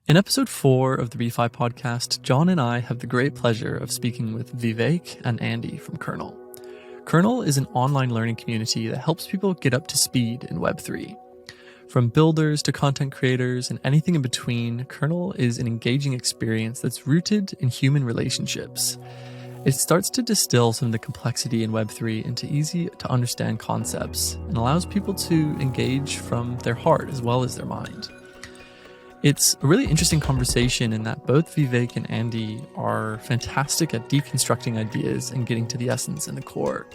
In episode 4 of the ReFi podcast, John and I have the great pleasure of speaking with Vivek and Andy from Kernel. Kernel is an online learning community that helps people get up to speed in Web3. From builders to content creators and anything in between, Kernel is an engaging experience that's rooted in human relationships. It starts to distill some of the complexity in Web3 into easy to understand concepts and allows people to engage from their heart as well as their mind. It's a really interesting conversation in that both Vivek and Andy are fantastic at deconstructing ideas and getting to the essence and the core.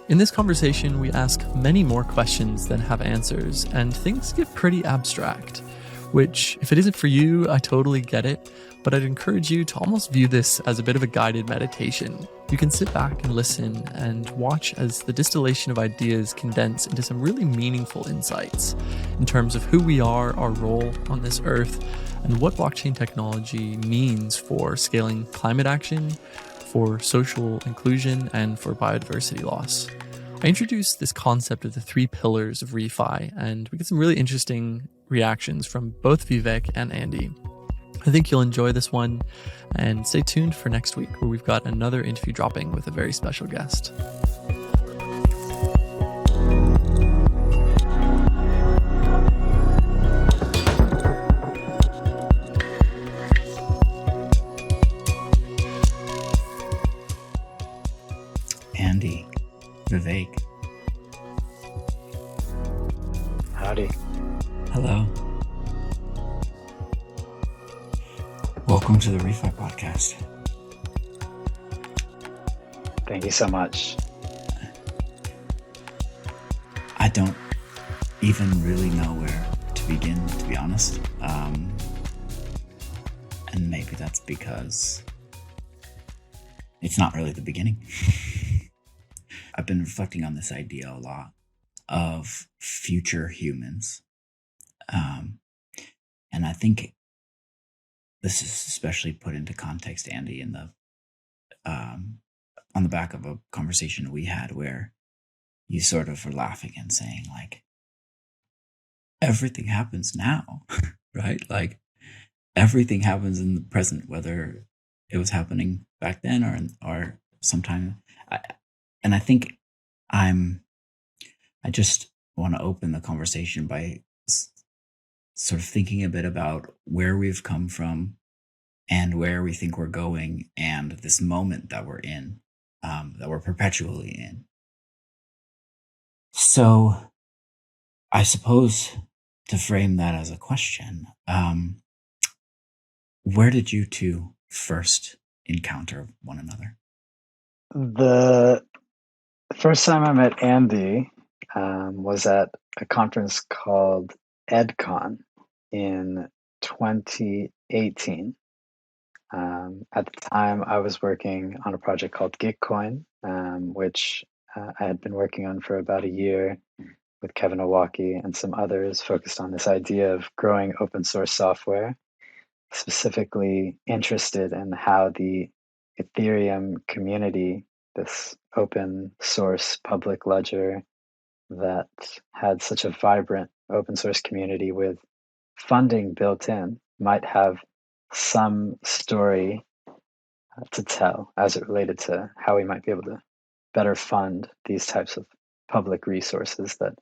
In this conversation, we ask many more questions than have answers, and things get pretty abstract, which, if it isn't for you, I totally get it, but I'd encourage you to almost view this as a bit of a guided meditation. You can sit back and listen and watch as the distillation of ideas condense into some really meaningful insights in terms of who we are, our role on this earth, and what blockchain technology means for scaling climate action, for social inclusion, and for biodiversity loss. I introduced this concept of the 3 pillars of ReFi, and we get some really interesting reactions from both Vivek and Andy. I think you'll enjoy this one, and stay tuned for next week where we've got another interview dropping with a very special guest. Andy, Vivek. Howdy. Hello. Welcome to the ReFi podcast. Thank you so much. I don't even really know where to begin, to be honest. And maybe that's because it's not really the beginning. I've been reflecting on this idea a lot of future humans. And I think this is especially put into context, Andy, in the on the back of a conversation we had where you sort of were laughing and saying, like, everything happens now, right? Like, everything happens in the present, whether it was happening back then or sometime. And I think I just want to open the conversation by sort of thinking a bit about where we've come from and where we think we're going, and this moment that we're in, that we're perpetually in. So I suppose to frame that as a question, where did you two first encounter one another? The first time I met Andy was at a conference called EdCon in 2018. At the time, I was working on a project called Gitcoin, which I had been working on for about a year with Kevin Owocki and some others, focused on this idea of growing open source software, specifically interested in how the Ethereum community, this open source public ledger that had such a vibrant open source community with funding built in, might have some story to tell as it related to how we might be able to better fund these types of public resources that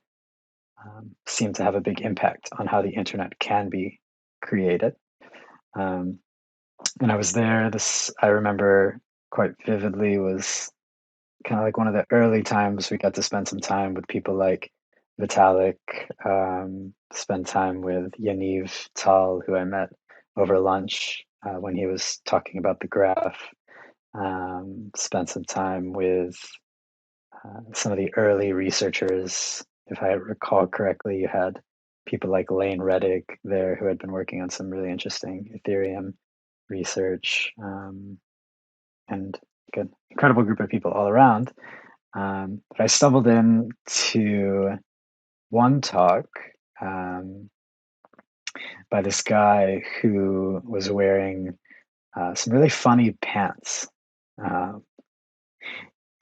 seem to have a big impact on how the internet can be created. And I was there. This, I remember quite vividly, was kind of like one of the early times we got to spend some time with people like Vitalik, spend time with Yaniv Tal, who I met over lunch when he was talking about the graph, spent some time with some of the early researchers. If I recall correctly, you had people like Lane Reddick there who had been working on some really interesting Ethereum research, and an incredible group of people all around. But I stumbled into one talk by this guy who was wearing some really funny pants.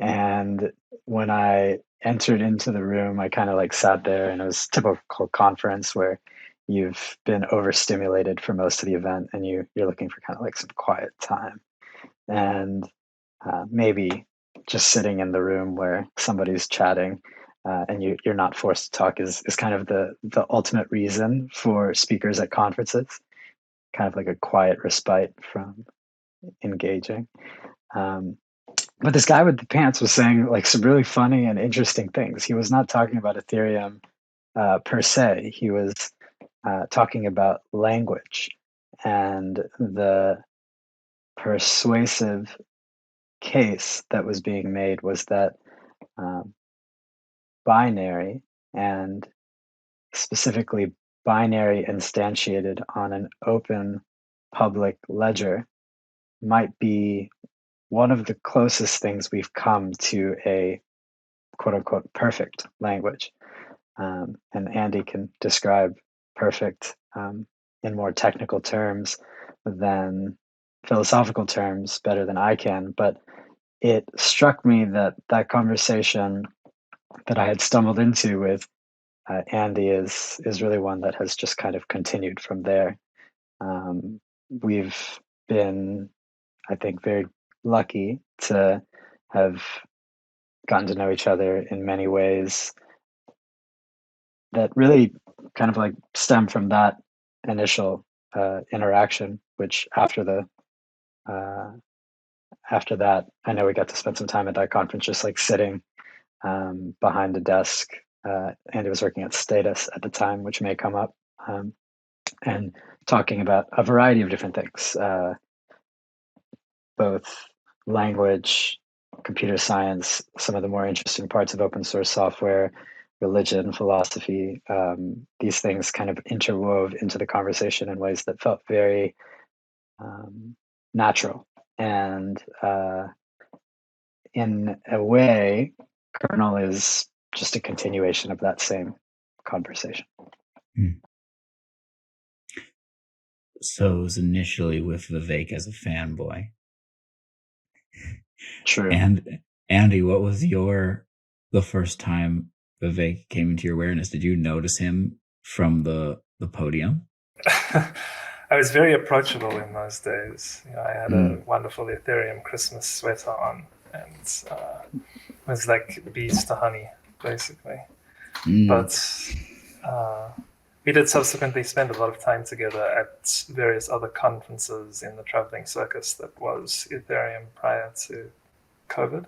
And when I entered into the room, I kind of like sat there, and it was a typical conference where you've been overstimulated for most of the event, and you're looking for kind of like some quiet time, and maybe just sitting in the room where somebody's chatting, and you're not forced to talk is kind of the ultimate reason for speakers at conferences, kind of like a quiet respite from engaging. But this guy with the pants was saying like some really funny and interesting things. He was not talking about Ethereum per se. He was talking about language, and the persuasive case that was being made was that binary, and specifically binary instantiated on an open public ledger, might be one of the closest things we've come to a quote unquote perfect language. And Andy can describe perfect in more technical terms than philosophical terms better than I can. But it struck me that that conversation that I had stumbled into with Andy is really one that has just kind of continued from there. We've been, I think, very lucky to have gotten to know each other in many ways that really kind of like stem from that initial interaction, which after that, I know we got to spend some time at that conference just like sitting behind a desk. Andy was working at Status at the time, which may come up, and talking about a variety of different things, both language, computer science, some of the more interesting parts of open source software, religion, philosophy. These things kind of interwove into the conversation in ways that felt very natural. And in a way, Kernel is just a continuation of that same conversation. So it was initially with Vivek as a fanboy. True. And Andy, what was the first time Vivek came into your awareness? Did you notice him from the podium? I was very approachable in those days. I had a wonderful Ethereum Christmas sweater on, and was like bees to honey, basically. But we did subsequently spend a lot of time together at various other conferences in the traveling circus that was Ethereum prior to COVID.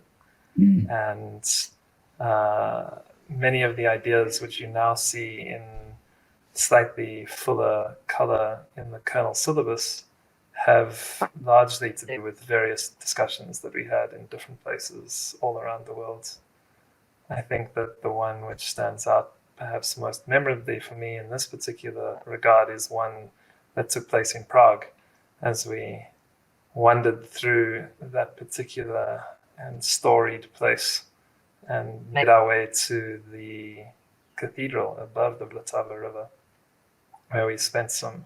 And many of the ideas which you now see in slightly fuller color in the kernel syllabus have largely to do with various discussions that we had in different places all around the world. I think that the one which stands out perhaps most memorably for me in this particular regard is one that took place in Prague as we wandered through that particular and storied place and made our way to the cathedral above the Vltava River, where we spent some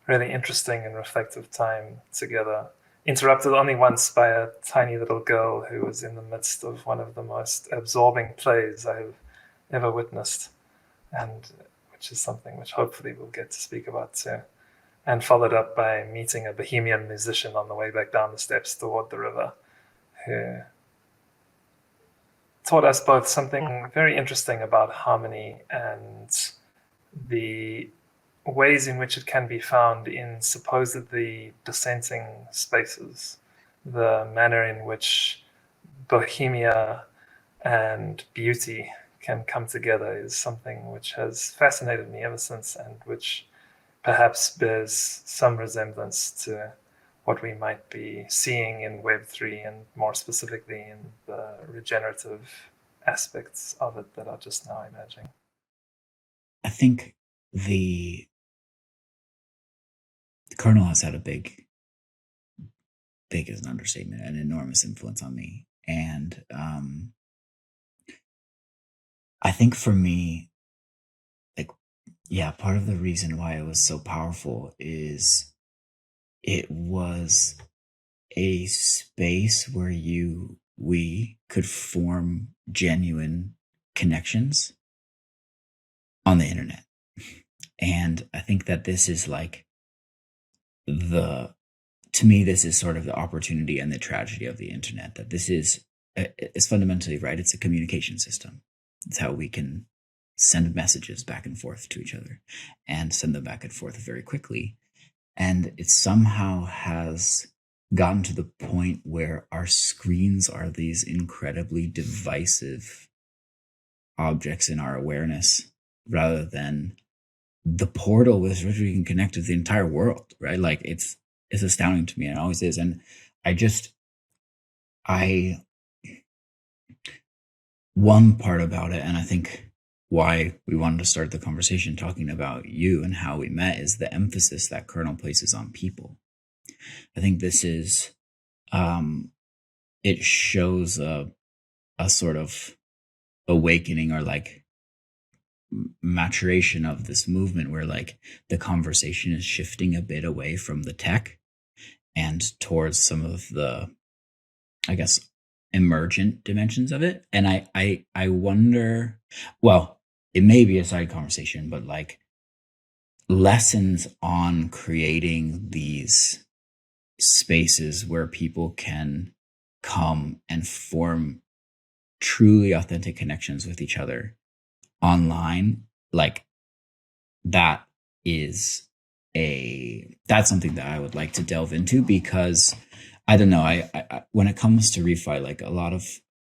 really interesting and reflective time together, interrupted only once by a tiny little girl who was in the midst of one of the most absorbing plays I've ever witnessed, and which is something which hopefully we'll get to speak about too, and followed up by meeting a Bohemian musician on the way back down the steps toward the river, who taught us both something very interesting about harmony and the ways in which it can be found in supposedly dissenting spaces, the manner in which bohemia and beauty can come together is something which has fascinated me ever since, and which perhaps bears some resemblance to what we might be seeing in Web3, and more specifically in the regenerative aspects of it that are just now emerging. I think the kernel has had a big is an understatement, an enormous influence on me. And I think for me, part of the reason why it was so powerful is it was a space where we could form genuine connections on the internet. And I think that this is like to me, this is sort of the opportunity and the tragedy of the internet, that this is, it's fundamentally, right, it's a communication system. It's how we can send messages back and forth to each other and send them back and forth very quickly. And it somehow has gotten to the point where our screens are these incredibly divisive objects in our awareness, rather than the portal with which we can connect to the entire world, right? Like it's astounding to me, and it always is. And I one part about it, and I think why we wanted to start the conversation talking about you and how we met, is the emphasis that Kernel places on people. I think this is, it shows a sort of awakening, or like maturation of this movement, where like the conversation is shifting a bit away from the tech and towards some of the, I guess, emergent dimensions of it. And I wonder, well, it may be a side conversation, but like lessons on creating these spaces where people can come and form truly authentic connections with each other online, like that's something that I would like to delve into, because I don't know, I when it comes to ReFi, like a lot of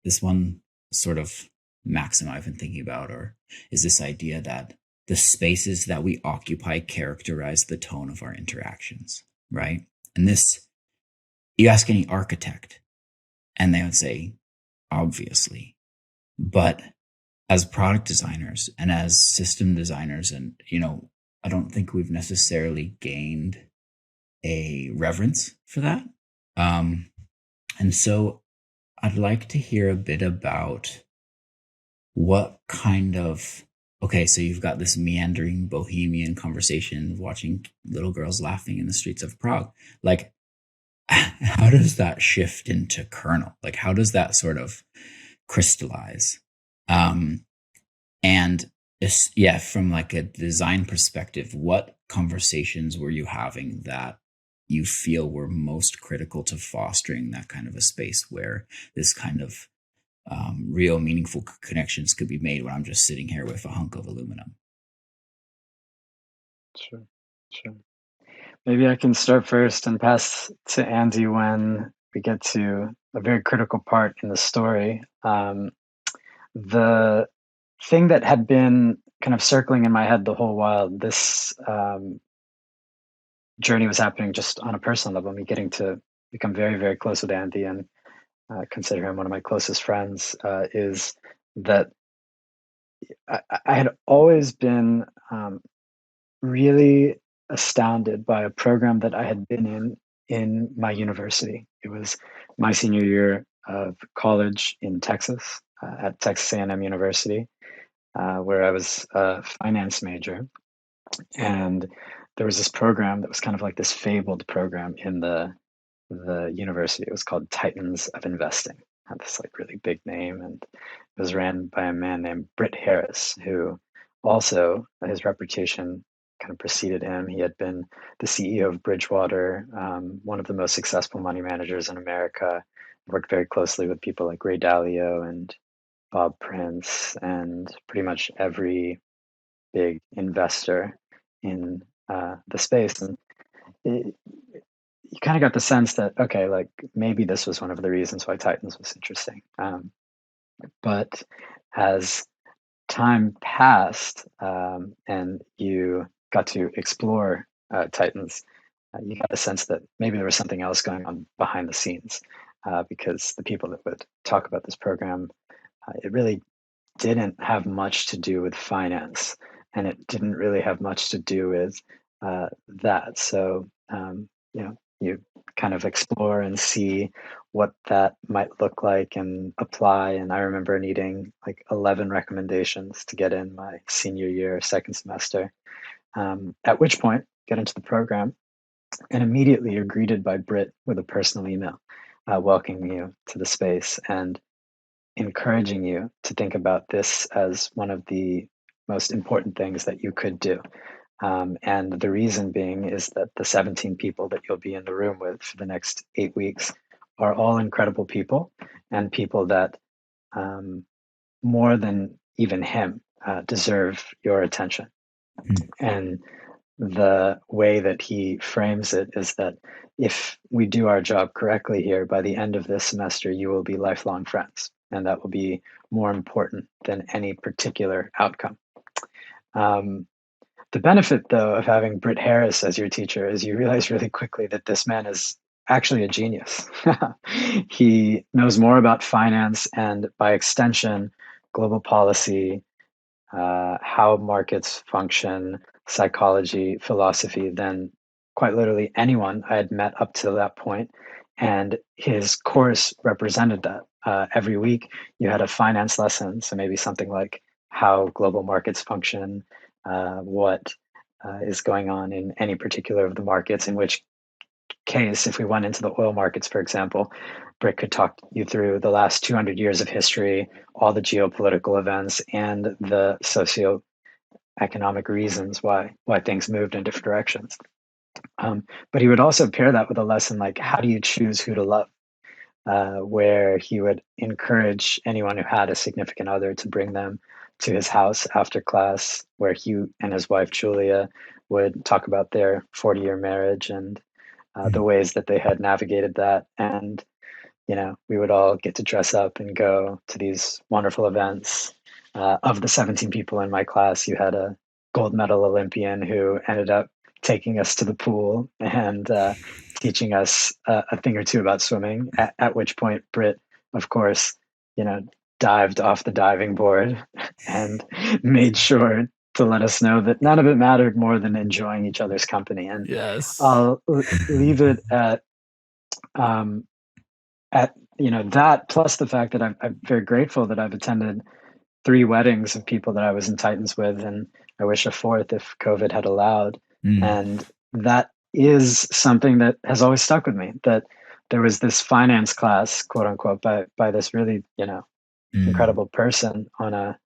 this one sort of maxim I've been thinking about, or is this idea that the spaces that we occupy characterize the tone of our interactions, right? And this, you ask any architect and they would say, obviously. But as product designers and as system designers, and, I don't think we've necessarily gained a reverence for that. And so I'd like to hear a bit about what kind of, okay, so you've got this meandering bohemian conversation, watching little girls laughing in the streets of Prague. Like, how does that shift into Kernel? Like, how does that sort of crystallize? And from like a design perspective, what conversations were you having that you feel were most critical to fostering that kind of a space where this kind of real meaningful connections could be made when I'm just sitting here with a hunk of aluminum? Sure. Maybe I can start first and pass to Andy when we get to a very critical part in the story. The thing that had been kind of circling in my head the whole while this journey was happening, just on a personal level, me getting to become very, very close with Andy and consider him one of my closest friends, is that I had always been really astounded by a program that I had been in my university. It was my senior year of college in Texas, at Texas A&M University, where I was a finance major. And there was this program that was kind of like this fabled program in the university. It was called Titans of Investing. It had this like really big name, and it was ran by a man named Britt Harris, who also, his reputation kind of preceded him. He had been the CEO of Bridgewater, one of the most successful money managers in America. Worked very closely with people like Ray Dalio and Bob Prince, and pretty much every big investor in the space. And you kind of got the sense that, okay, like maybe this was one of the reasons why Titans was interesting. But as time passed, and you got to explore Titans, you got the sense that maybe there was something else going on behind the scenes, because the people that would talk about this program, it really didn't have much to do with finance, and it didn't really have much to do with that. So, you kind of explore and see what that might look like and apply. And I remember needing like 11 recommendations to get in my senior year, second semester. At which point, get into the program, and immediately you're greeted by Britt with a personal email welcoming you to the space and encouraging you to think about this as one of the most important things that you could do. And the reason being is that the 17 people that you'll be in the room with for the next 8 weeks are all incredible people, and people that more than even him deserve your attention. And the way that he frames it is that if we do our job correctly here, by the end of this semester, you will be lifelong friends. And that will be more important than any particular outcome. The benefit, though, of having Britt Harris as your teacher is you realize really quickly that this man is actually a genius. He knows more about finance and, by extension, global policy, how markets function, psychology, philosophy than quite literally anyone I had met up to that point. And his course represented that. Every week you had a finance lesson, so maybe something like how global markets function, what is going on in any particular of the markets, in which case, if we went into the oil markets, for example, Britt could talk you through the last 200 years of history, all the geopolitical events, and the socioeconomic reasons why things moved in different directions. But he would also pair that with a lesson like, how do you choose who to love? Where he would encourage anyone who had a significant other to bring them to his house after class, where he and his wife, Julia, would talk about their 40-year marriage and the ways that they had navigated that. And, we would all get to dress up and go to these wonderful events. Of the 17 people in my class, you had a gold medal Olympian who ended up taking us to the pool and teaching us a thing or two about swimming, at which point Britt, of course, dived off the diving board and made sure to let us know that none of it mattered more than enjoying each other's company. And Yes. I'll leave it at that, plus the fact that I'm very grateful that I've attended 3 weddings of people that I was in Titans with, and I wish a 4th if COVID had allowed. And that is something that has always stuck with me, that there was this finance class, quote unquote, by this really, incredible person on a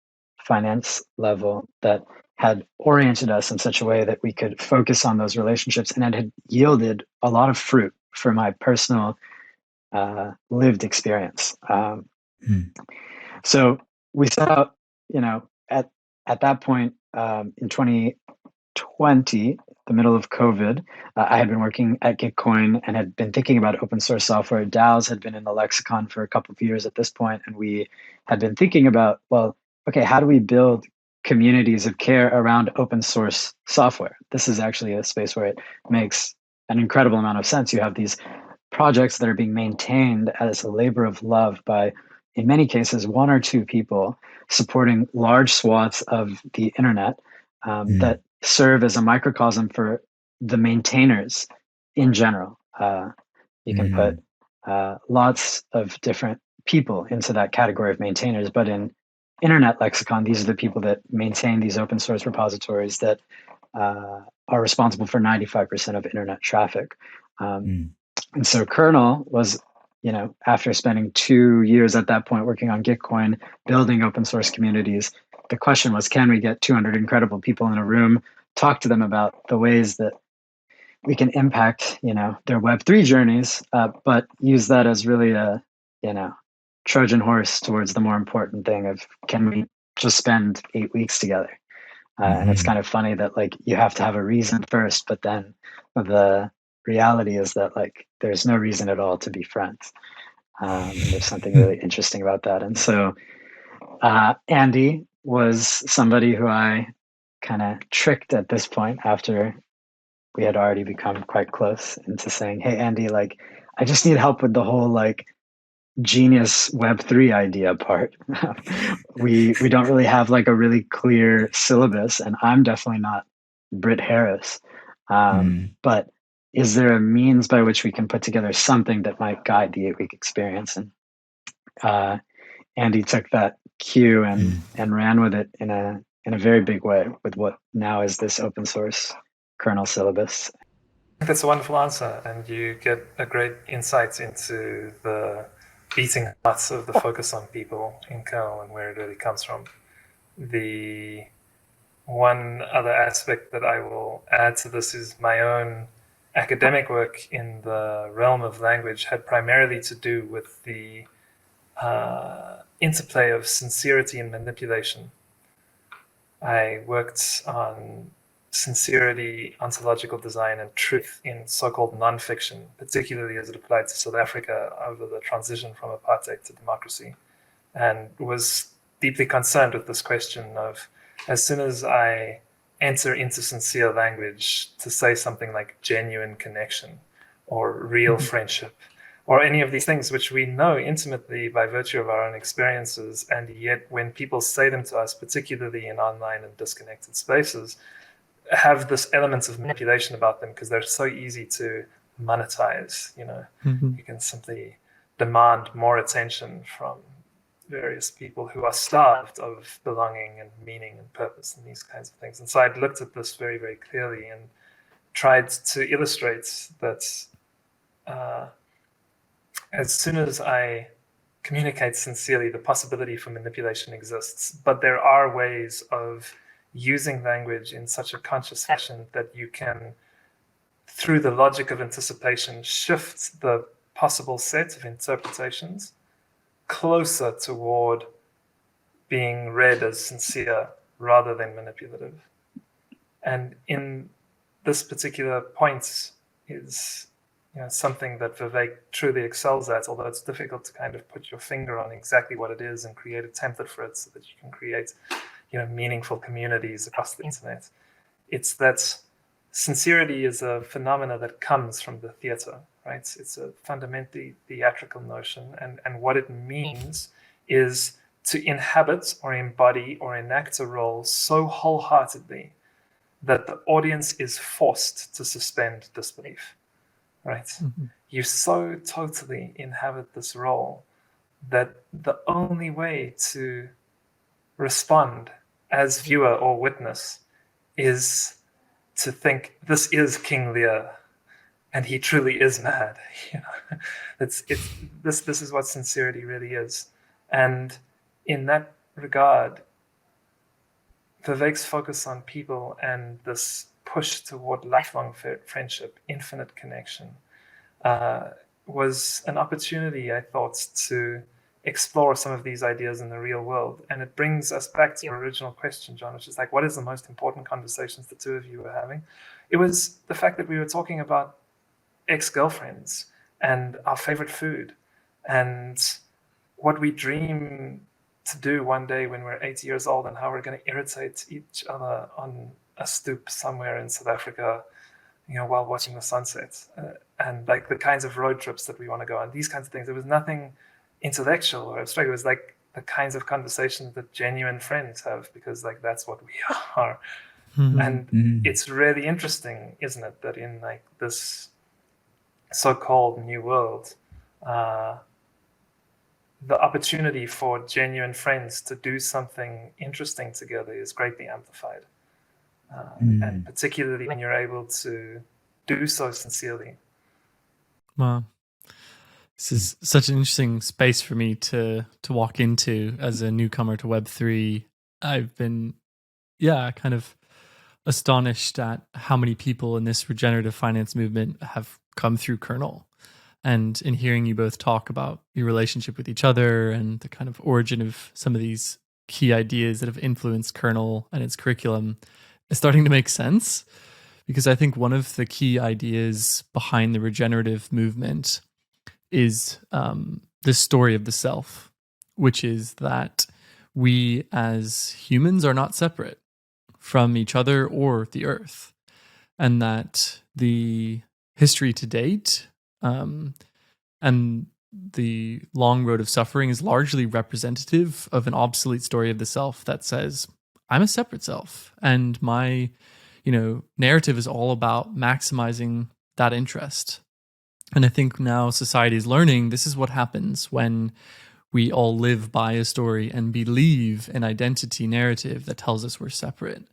finance level that had oriented us in such a way that we could focus on those relationships, and it had yielded a lot of fruit for my personal lived experience. So we set out, at that point in 2020, the middle of COVID, I had been working at Gitcoin and had been thinking about open source software. DAOs had been in the lexicon for a couple of years at this point, and we had been thinking about, well, okay, how do we build communities of care around open source software? This is actually a space where it makes an incredible amount of sense. You have these projects that are being maintained as a labor of love by, in many cases, 1 or 2 people supporting large swaths of the internet that serve as a microcosm for the maintainers in general. You can put lots of different people into that category of maintainers, but in internet lexicon, these are the people that maintain these open source repositories that are responsible for 95% of internet traffic. And so Kernel was, after spending 2 years at that point working on Gitcoin, building open source communities, the question was, can we get 200 incredible people in a room, talk to them about the ways that we can impact, their Web3 journeys, but use that as really a, Trojan horse towards the more important thing of, can we just spend 8 weeks together? And it's kind of funny that you have to have a reason first, but then the reality is that there's no reason at all to be friends. There's something really interesting about that. And so Andy was somebody who I kind of tricked at this point, after we had already become quite close, into saying, hey, Andy, I just need help with the whole genius Web3 idea part. we don't really have a really clear syllabus, and I'm definitely not Britt Harris. But is there a means by which we can put together something that might guide the 8-week experience? And Andy took that cue and ran with it in a very big way with what now is this open source kernel syllabus. That's a wonderful answer, and you get a great insight into the beating hearts of the focus on people in kernel and where it really comes from. The one other aspect that I will add to this is my own academic work in the realm of language had primarily to do with the interplay of sincerity and manipulation. I worked on sincerity, ontological design, and truth in so-called nonfiction, particularly as it applied to South Africa over the transition from apartheid to democracy, and was deeply concerned with this question of, as soon as I enter into sincere language to say something like genuine connection or real friendship, or any of these things which we know intimately by virtue of our own experiences, and yet when people say them to us, particularly in online and disconnected spaces, have this element of manipulation about them because they're so easy to monetize. You can simply demand more attention from various people who are starved of belonging and meaning and purpose and these kinds of things. And so I'd looked at this very, very clearly and tried to illustrate that as soon as I communicate sincerely, the possibility for manipulation exists. But there are ways of using language in such a conscious fashion that you can, through the logic of anticipation, shift the possible set of interpretations closer toward being read as sincere rather than manipulative. And in this particular point is something that Vivek truly excels at, although it's difficult to kind of put your finger on exactly what it is and create a template for it so that you can create meaningful communities across the internet. It's that sincerity is a phenomena that comes from the theater, right? It's a fundamentally theatrical notion. And what it means is to inhabit or embody or enact a role so wholeheartedly that the audience is forced to suspend disbelief, right? Mm-hmm. You so totally inhabit this role that the only way to respond as viewer or witness is to think, this is King Lear and he truly is mad. This is what sincerity really is. And in that regard, Vivek's focus on people and this push toward lifelong friendship, infinite connection, was an opportunity, I thought, to explore some of these ideas in the real world. And it brings us back to your original question, John, which is like, what is the most important conversations the two of you were having? It was the fact that we were talking about ex-girlfriends and our favorite food and what we dream to do one day when we're 80 years old and how we're going to irritate each other on a stoop somewhere in South Africa, while watching the sunset, and like the kinds of road trips that we want to go on, these kinds of things. There was nothing intellectual or abstract. It was like the kinds of conversations that genuine friends have, because like that's what we are. Mm-hmm. And it's really interesting, isn't it, that in like this so-called new world, the opportunity for genuine friends to do something interesting together is greatly amplified. And particularly when you're able to do so sincerely. Wow. This is such an interesting space for me to walk into as a newcomer to Web3. I've been, kind of astonished at how many people in this regenerative finance movement have come through Kernel. And in hearing you both talk about your relationship with each other and the kind of origin of some of these key ideas that have influenced Kernel and its curriculum, it's starting to make sense. Because I think one of the key ideas behind the regenerative movement is this story of the self, which is that we as humans are not separate from each other or the earth, and that the history to date and the long road of suffering is largely representative of an obsolete story of the self that says, I'm a separate self, and my narrative is all about maximizing that interest. And I think now society is learning this is what happens when we all live by a story and believe an identity narrative that tells us we're separate.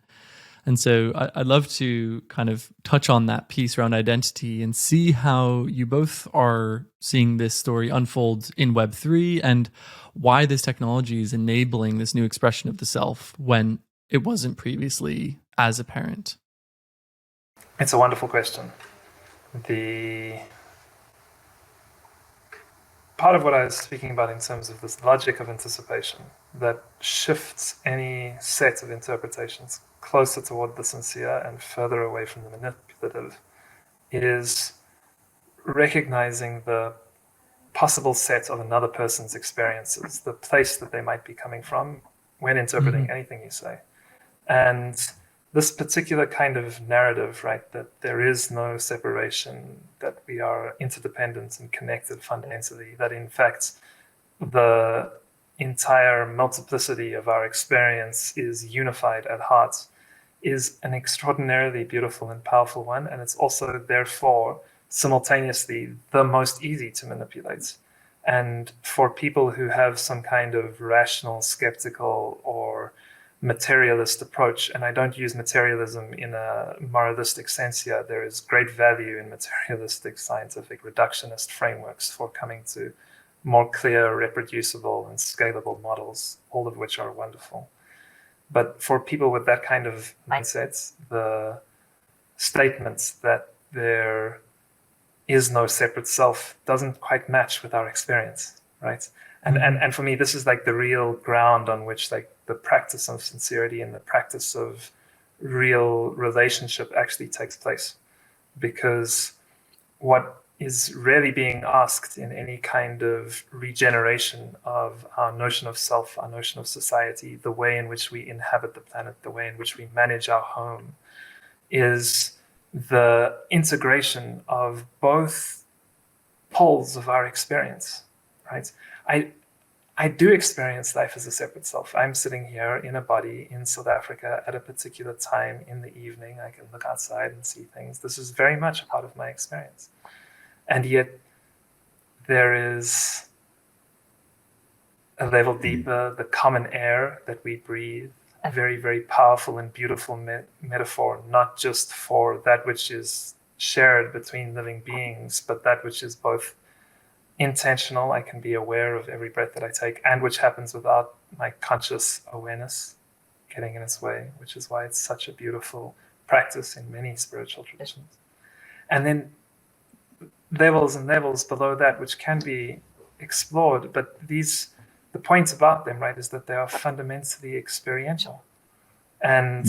And so I'd love to kind of touch on that piece around identity and see how you both are seeing this story unfold in Web3 and why this technology is enabling this new expression of the self when it wasn't previously as apparent? It's a wonderful question. The part of what I was speaking about in terms of this logic of anticipation that shifts any set of interpretations closer toward the sincere and further away from the manipulative is recognizing the possible set of another person's experiences, the place that they might be coming from when interpreting anything you say. And this particular kind of narrative, right, that there is no separation, that we are interdependent and connected fundamentally, that in fact the entire multiplicity of our experience is unified at heart, is an extraordinarily beautiful and powerful one. And it's also, therefore, simultaneously the most easy to manipulate. And for people who have some kind of rational, skeptical, or materialist approach, and I don't use materialism in a moralistic sense here, there is great value in materialistic scientific reductionist frameworks for coming to more clear, reproducible, and scalable models, all of which are wonderful. But for people with that kind of mindset, the statements that there is no separate self doesn't quite match with our experience, right? And for me, this is like the real ground on which like the practice of sincerity and the practice of real relationship actually takes place. Because what is really being asked in any kind of regeneration of our notion of self, our notion of society, the way in which we inhabit the planet, the way in which we manage our home, is the integration of both poles of our experience, right? I do experience life as a separate self. I'm sitting here in a body in South Africa at a particular time in the evening. I can look outside and see things. This is very much a part of my experience. And yet there is a level deeper, the common air that we breathe, a very, very powerful and beautiful metaphor, not just for that which is shared between living beings, but that which is both intentional. I can be aware of every breath that I take, and which happens without my conscious awareness getting in its way, which is why it's such a beautiful practice in many spiritual traditions. And then levels and levels below that, which can be explored, but the point about them, right, is that they are fundamentally experiential. And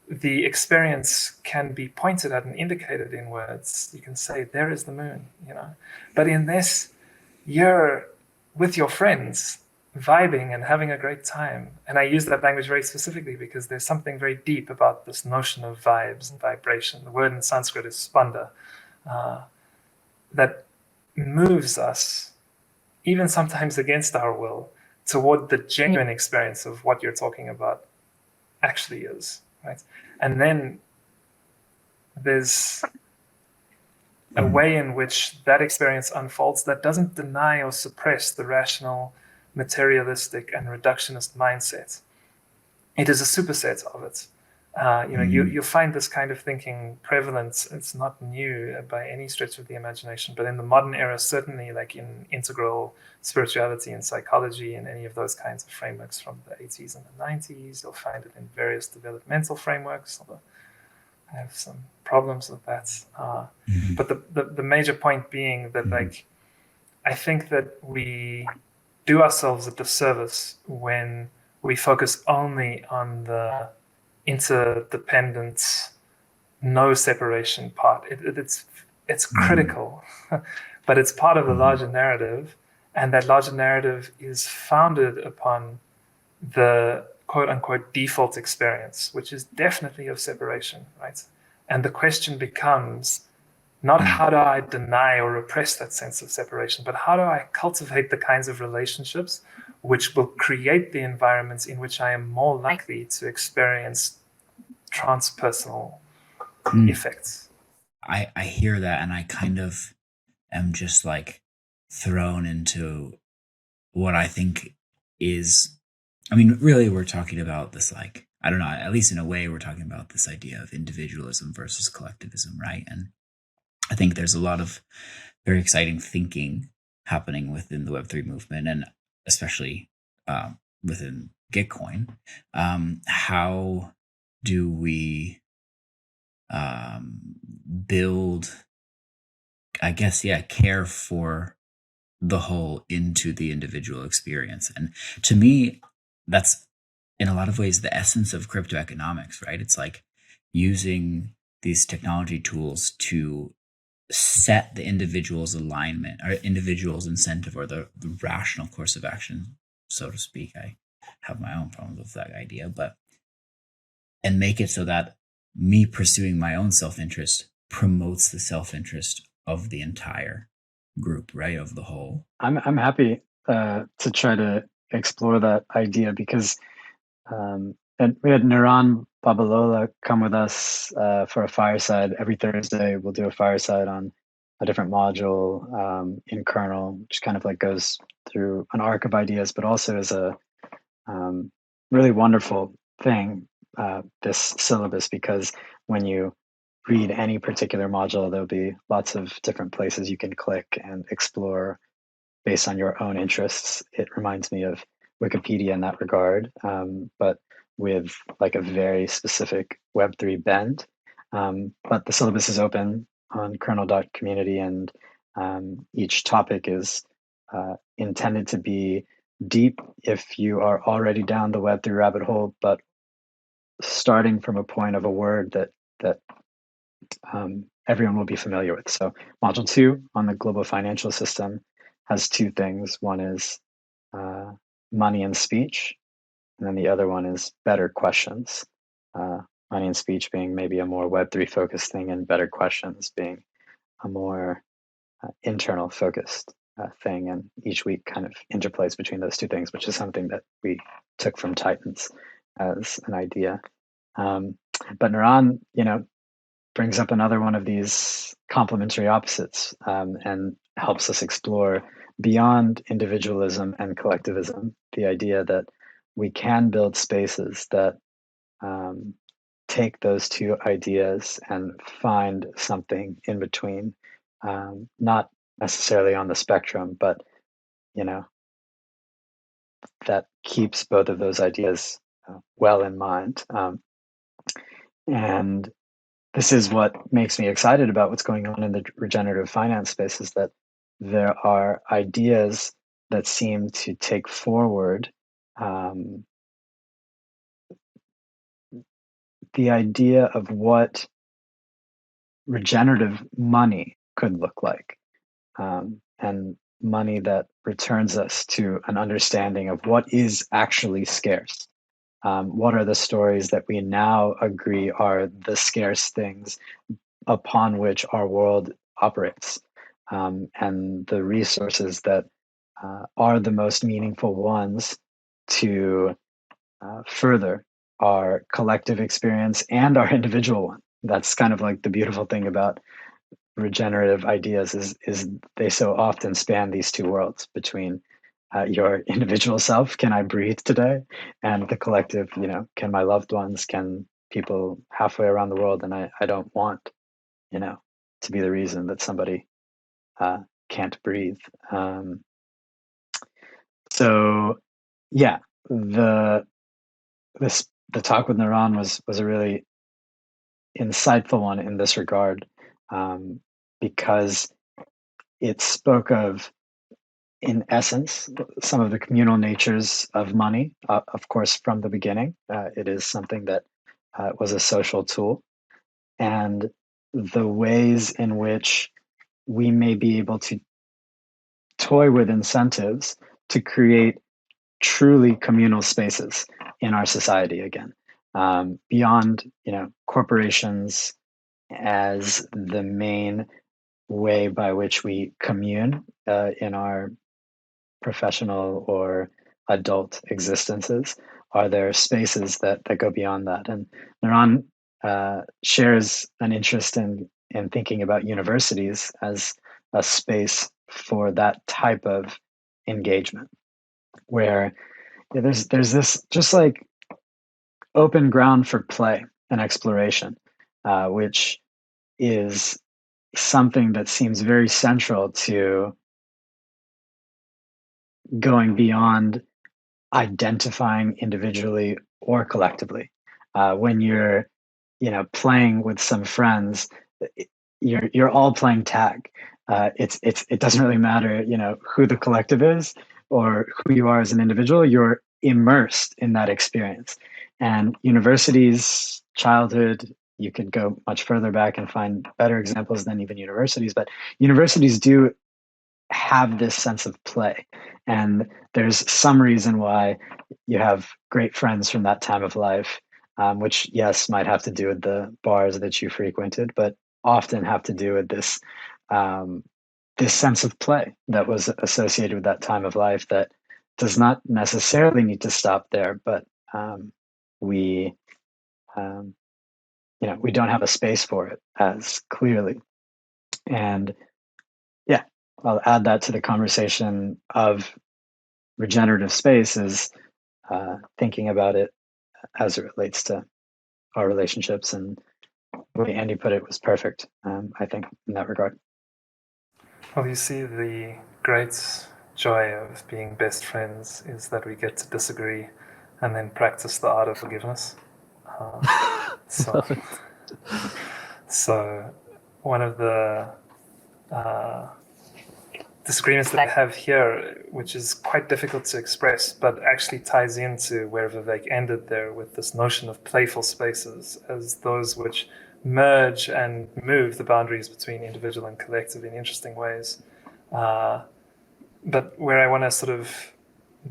the experience can be pointed at and indicated in words. You can say, there is the moon, you know. But in this, you're with your friends, vibing and having a great time. And I use that language very specifically because there's something very deep about this notion of vibes and vibration. The word in Sanskrit is spanda, that moves us, even sometimes against our will, toward the genuine experience of what you're talking about actually is, right? And then there's a way in which that experience unfolds that doesn't deny or suppress the rational, materialistic, and reductionist mindset. It is a superset of it. You'll find this kind of thinking prevalent. It's not new by any stretch of the imagination, but in the modern era, certainly like in integral spirituality and psychology and any of those kinds of frameworks from the 80s and the 90s, you'll find it in various developmental frameworks, although I have some problems with that. But the major point being that like, I think that we do ourselves a disservice when we focus only on the interdependent, no separation part. It's critical, but it's part of the larger narrative, and that larger narrative is founded upon the quote unquote default experience, which is definitely of separation, right? And the question becomes not how do I deny or repress that sense of separation, but how do I cultivate the kinds of relationships which will create the environments in which I am more likely to experience transpersonal effects. I hear that, and I kind of am just like thrown into what I think is, I mean, really we're talking about this, like, I don't know, at least in a way we're talking about this idea of individualism versus collectivism, right? And I think there's a lot of very exciting thinking happening within the Web3 movement, and especially within Gitcoin, how do we build, I guess, care for the whole into the individual experience? And to me, that's in a lot of ways the essence of crypto economics, right? It's like using these technology tools to set the individual's alignment or individual's incentive, or the rational course of action, so to speak. I have my own problems with that idea, and make it so that me pursuing my own self-interest promotes the self-interest of the entire group, right? Of the whole. I'm happy to try to explore that idea, because and we had Naran Babalola come with us for a fireside. Every Thursday, we'll do a fireside on a different module in Kernel, which kind of like goes through an arc of ideas, but also is a really wonderful thing, this syllabus, because when you read any particular module, there'll be lots of different places you can click and explore based on your own interests. It reminds me of Wikipedia in that regard, but with like a very specific Web3 bend. But the syllabus is open on kernel.community, and each topic is intended to be deep if you are already down the Web3 rabbit hole, but starting from a point of a word that everyone will be familiar with. So module 2 on the global financial system has two things. One is money and speech, and then the other one is better questions. Money and speech being maybe a more Web3 focused thing, and better questions being a more internal focused thing. And each week kind of interplays between those two things, which is something that we took from Titans as an idea. But Naran, brings up another one of these complementary opposites, and helps us explore beyond individualism and collectivism, the idea that we can build spaces that take those two ideas and find something in between, not necessarily on the spectrum, but that keeps both of those ideas well in mind. And this is what makes me excited about what's going on in the regenerative finance space, is that there are ideas that seem to take forward the idea of what regenerative money could look like, and money that returns us to an understanding of what is actually scarce. What are the stories that we now agree are the scarce things upon which our world operates, and the resources that are the most meaningful ones to further our collective experience and our individual one. That's kind of like the beautiful thing about regenerative ideas, is they so often span these two worlds between your individual self, can I breathe today, and the collective, can my loved ones, can people halfway around the world, and I don't want to be the reason that somebody can't breathe. So yeah, the talk with Naran was a really insightful one in this regard, because it spoke of, in essence, some of the communal natures of money. Of course, from the beginning, it is something that was a social tool, and the ways in which we may be able to toy with incentives to create truly communal spaces in our society again, beyond corporations as the main way by which we commune in our professional or adult existences. Are there spaces that go beyond that? And Naran shares an interest in thinking about universities as a space for that type of engagement, where there's this just like open ground for play and exploration, which is something that seems very central to going beyond identifying individually or collectively. When you're, playing with some friends, you're all playing tag. It doesn't really matter, who the collective is or who you are as an individual. You're immersed in that experience. And universities, childhood, you could go much further back and find better examples than even universities, but universities do have this sense of play. And there's some reason why you have great friends from that time of life, which, yes, might have to do with the bars that you frequented, but often have to do with this sense of play that was associated with that time of life that does not necessarily need to stop there, but we we don't have a space for it as clearly. And yeah, I'll add that to the conversation of regenerative space is thinking about it as it relates to our relationships. And the way Andy put it was perfect, I think, in that regard. Well, you see, the great joy of being best friends is that we get to disagree and then practice the art of forgiveness. So one of the disagreements that I have here, which is quite difficult to express, but actually ties into where Vivek ended there with this notion of playful spaces as those which merge and move the boundaries between individual and collective in interesting ways. But where I want to sort of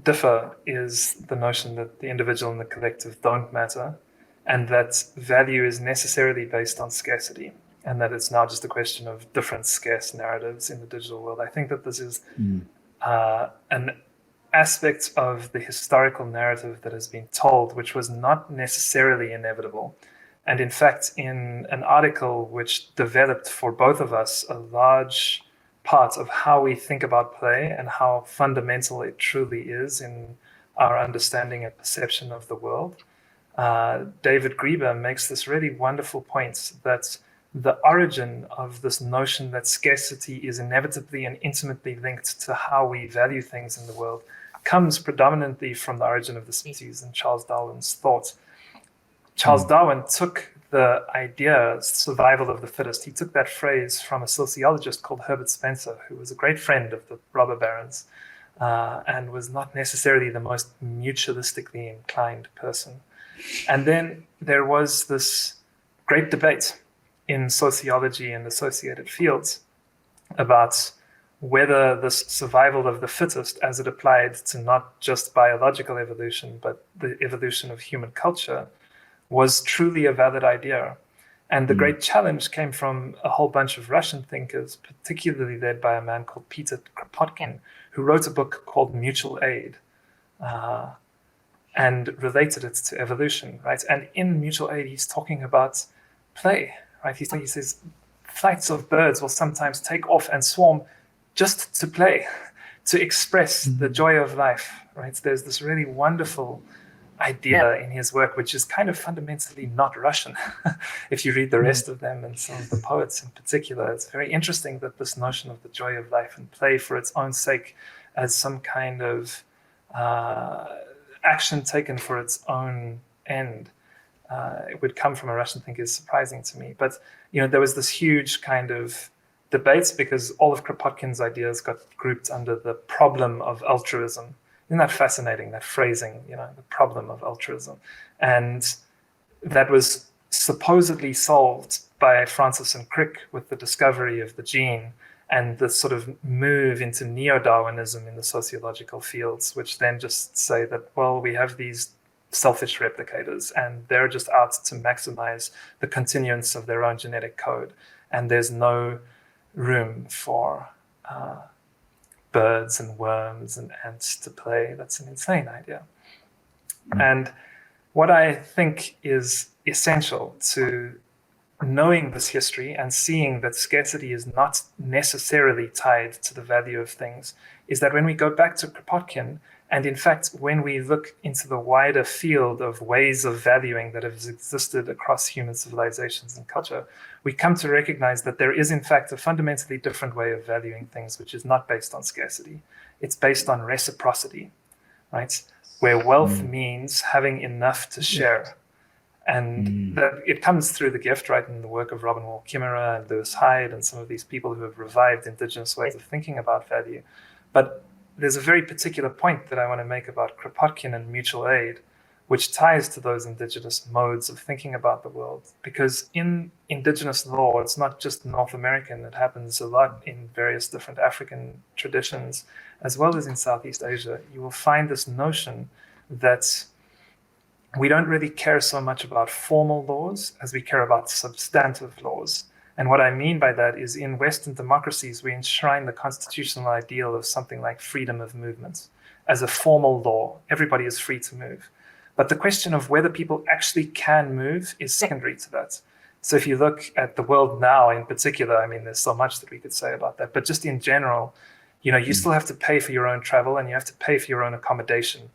differ is the notion that the individual and the collective don't matter, and that value is necessarily based on scarcity, and that it's now just a question of different scarce narratives in the digital world. I think that this is an aspect of the historical narrative that has been told, which was not necessarily inevitable. And in fact, in an article which developed for both of us a large part of how we think about play and how fundamental it truly is in our understanding and perception of the world, David Grieber makes this really wonderful point that the origin of this notion that scarcity is inevitably and intimately linked to how we value things in the world comes predominantly from the origin of the species and Charles Darwin's thought. Charles Darwin took the idea, survival of the fittest, he took that phrase from a sociologist called Herbert Spencer, who was a great friend of the robber barons and was not necessarily the most mutualistically inclined person. And then there was this great debate in sociology and associated fields about whether this survival of the fittest, as it applied to not just biological evolution, but the evolution of human culture, was truly a valid idea. And the great challenge came from a whole bunch of Russian thinkers, particularly led by a man called Peter Kropotkin, who wrote a book called Mutual Aid and related it to evolution, right? And in Mutual Aid, he's talking about play, right? He says flights of birds will sometimes take off and swarm just to play, to express the joy of life, right? There's this really wonderful idea in his work, which is kind of fundamentally not Russian. If you read the rest of them and some of the poets in particular, it's very interesting that this notion of the joy of life and play for its own sake as some kind of action taken for its own end, it would come from a Russian thinker is surprising to me. But there was this huge kind of debates because all of Kropotkin's ideas got grouped under the problem of altruism. Isn't that fascinating, that phrasing, the problem of altruism? And that was supposedly solved by Francis and Crick with the discovery of the gene and the sort of move into neo-Darwinism in the sociological fields, which then just say that, well, we have these selfish replicators and they're just out to maximize the continuance of their own genetic code. And there's no room for birds and worms and ants to play. That's an insane idea. And what I think is essential to knowing this history and seeing that scarcity is not necessarily tied to the value of things is that when we go back to Kropotkin, and in fact, when we look into the wider field of ways of valuing that have existed across human civilizations and culture, we come to recognize that there is in fact a fundamentally different way of valuing things, which is not based on scarcity. It's based on reciprocity, right? where wealth means having enough to share. And that it comes through the gift, right, in the work of Robin Wall Kimmerer and Lewis Hyde and some of these people who have revived indigenous ways of thinking about value. But there's a very particular point that I want to make about Kropotkin and mutual aid, which ties to those indigenous modes of thinking about the world. Because in indigenous law, it's not just North American, it happens a lot in various different African traditions, as well as in Southeast Asia. You will find this notion that we don't really care so much about formal laws as we care about substantive laws. And what I mean by that is in Western democracies, we enshrine the constitutional ideal of something like freedom of movement as a formal law. Everybody is free to move. But the question of whether people actually can move is secondary to that. So if you look at the world now in particular, I mean, there's so much that we could say about that. But just in general, you still have to pay for your own travel and you have to pay for your own accommodation.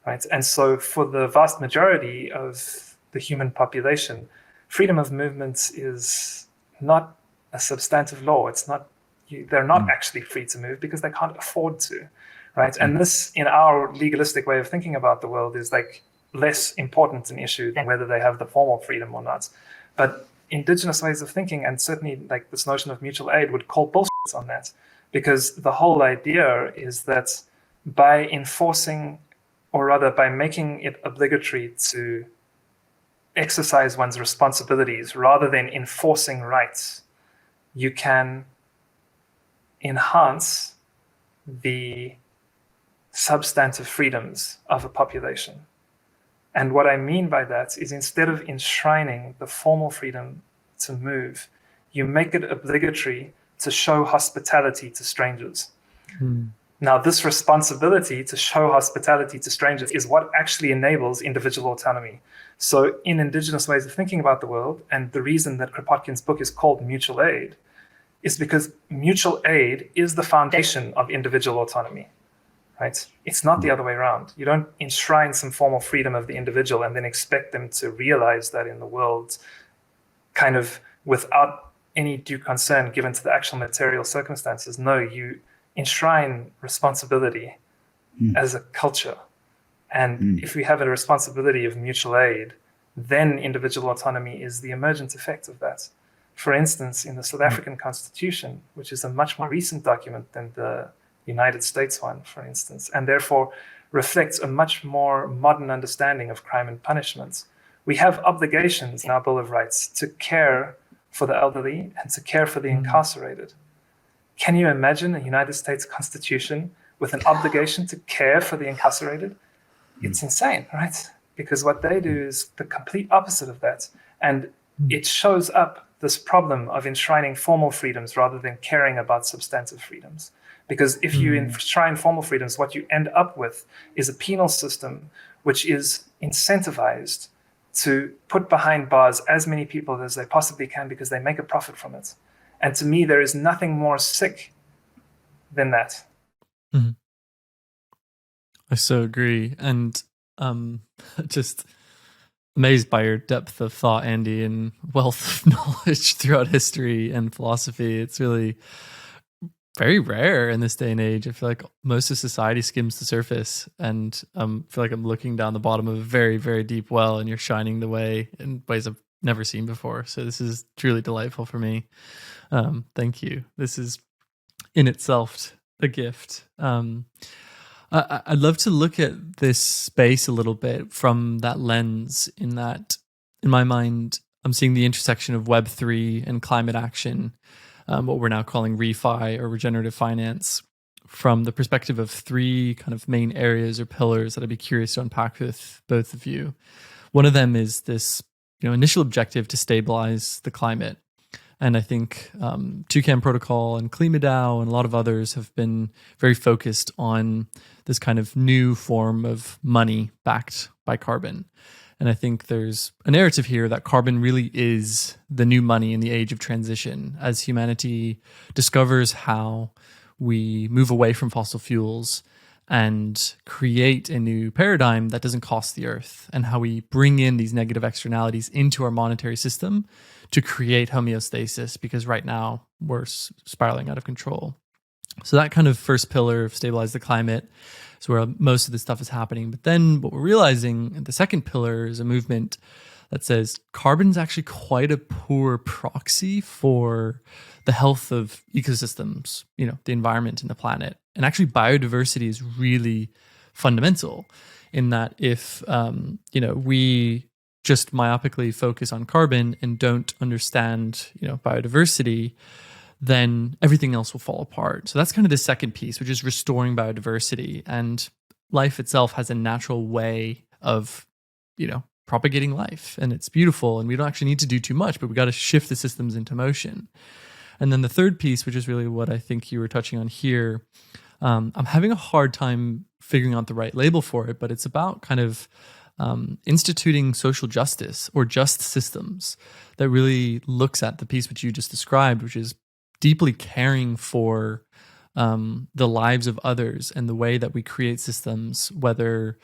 Right? And so for the vast majority of the human population, freedom of movement is not a substantive law. It's not, they're not actually free to move because they can't afford to, right? And this, in our legalistic way of thinking about the world, is like less important an issue than whether they have the formal freedom or not. But indigenous ways of thinking, and certainly like this notion of mutual aid, would call bullshit on that, because the whole idea is that by enforcing, or rather by making it obligatory to exercise one's responsibilities rather than enforcing rights, you can enhance the substantive freedoms of a population. And what I mean by that is, instead of enshrining the formal freedom to move, you make it obligatory to show hospitality to strangers. Now, this responsibility to show hospitality to strangers is what actually enables individual autonomy. So in indigenous ways of thinking about the world, and the reason that Kropotkin's book is called Mutual Aid is because mutual aid is the foundation of individual autonomy, right? It's not the other way around. You don't enshrine some formal freedom of the individual and then expect them to realize that in the world kind of without any due concern given to the actual material circumstances. No, you enshrine responsibility as a culture. And if we have a responsibility of mutual aid, then individual autonomy is the emergent effect of that. For instance, in the South African Constitution, which is a much more recent document than the United States one, for instance, and therefore reflects a much more modern understanding of crime and punishment, we have obligations in our Bill of Rights to care for the elderly and to care for the incarcerated. Can you imagine a United States Constitution with an obligation to care for the incarcerated? It's insane, right? Because what they do is the complete opposite of that. And it shows up this problem of enshrining formal freedoms rather than caring about substantive freedoms. Because if you enshrine formal freedoms, what you end up with is a penal system which is incentivized to put behind bars as many people as they possibly can because they make a profit from it. And to me, there is nothing more sick than that. I so agree. And just amazed by your depth of thought, Andy, and wealth of knowledge throughout history and philosophy. It's really very rare in this day and age. I feel like most of society skims the surface, and I feel like I'm looking down the bottom of a very, very deep well, and you're shining the way in ways I've never seen before. So this is truly delightful for me. Thank you. This is in itself a gift. I'd love to look at this space a little bit from that lens, in that, in my mind, I'm seeing the intersection of Web3 and climate action, what we're now calling ReFi or regenerative finance, from the perspective of three kind of main areas or pillars that I'd be curious to unpack with both of you. One of them is this, initial objective to stabilize the climate. And I think Toucan Protocol and KlimaDAO and a lot of others have been very focused on this kind of new form of money backed by carbon. And I think there's a narrative here that carbon really is the new money in the age of transition, as humanity discovers how we move away from fossil fuels and create a new paradigm that doesn't cost the earth, and how we bring in these negative externalities into our monetary system to create homeostasis, because right now we're spiraling out of control. So that kind of first pillar of stabilize the climate is So where most of this stuff is happening. But then what we're realizing, the second pillar is a movement that says carbon is actually quite a poor proxy for the health of ecosystems, the environment and the planet. And actually biodiversity is really fundamental in that if, we just myopically focus on carbon and don't understand, biodiversity, then everything else will fall apart. So that's kind of the second piece, which is restoring biodiversity. And life itself has a natural way of, propagating life, and it's beautiful, and we don't actually need to do too much, but we got to shift the systems into motion. And then the third piece, which is really what I think you were touching on here, I'm having a hard time figuring out the right label for it, but it's about kind of instituting social justice or just systems that really looks at the piece which you just described, which is deeply caring for the lives of others and the way that we create systems, whether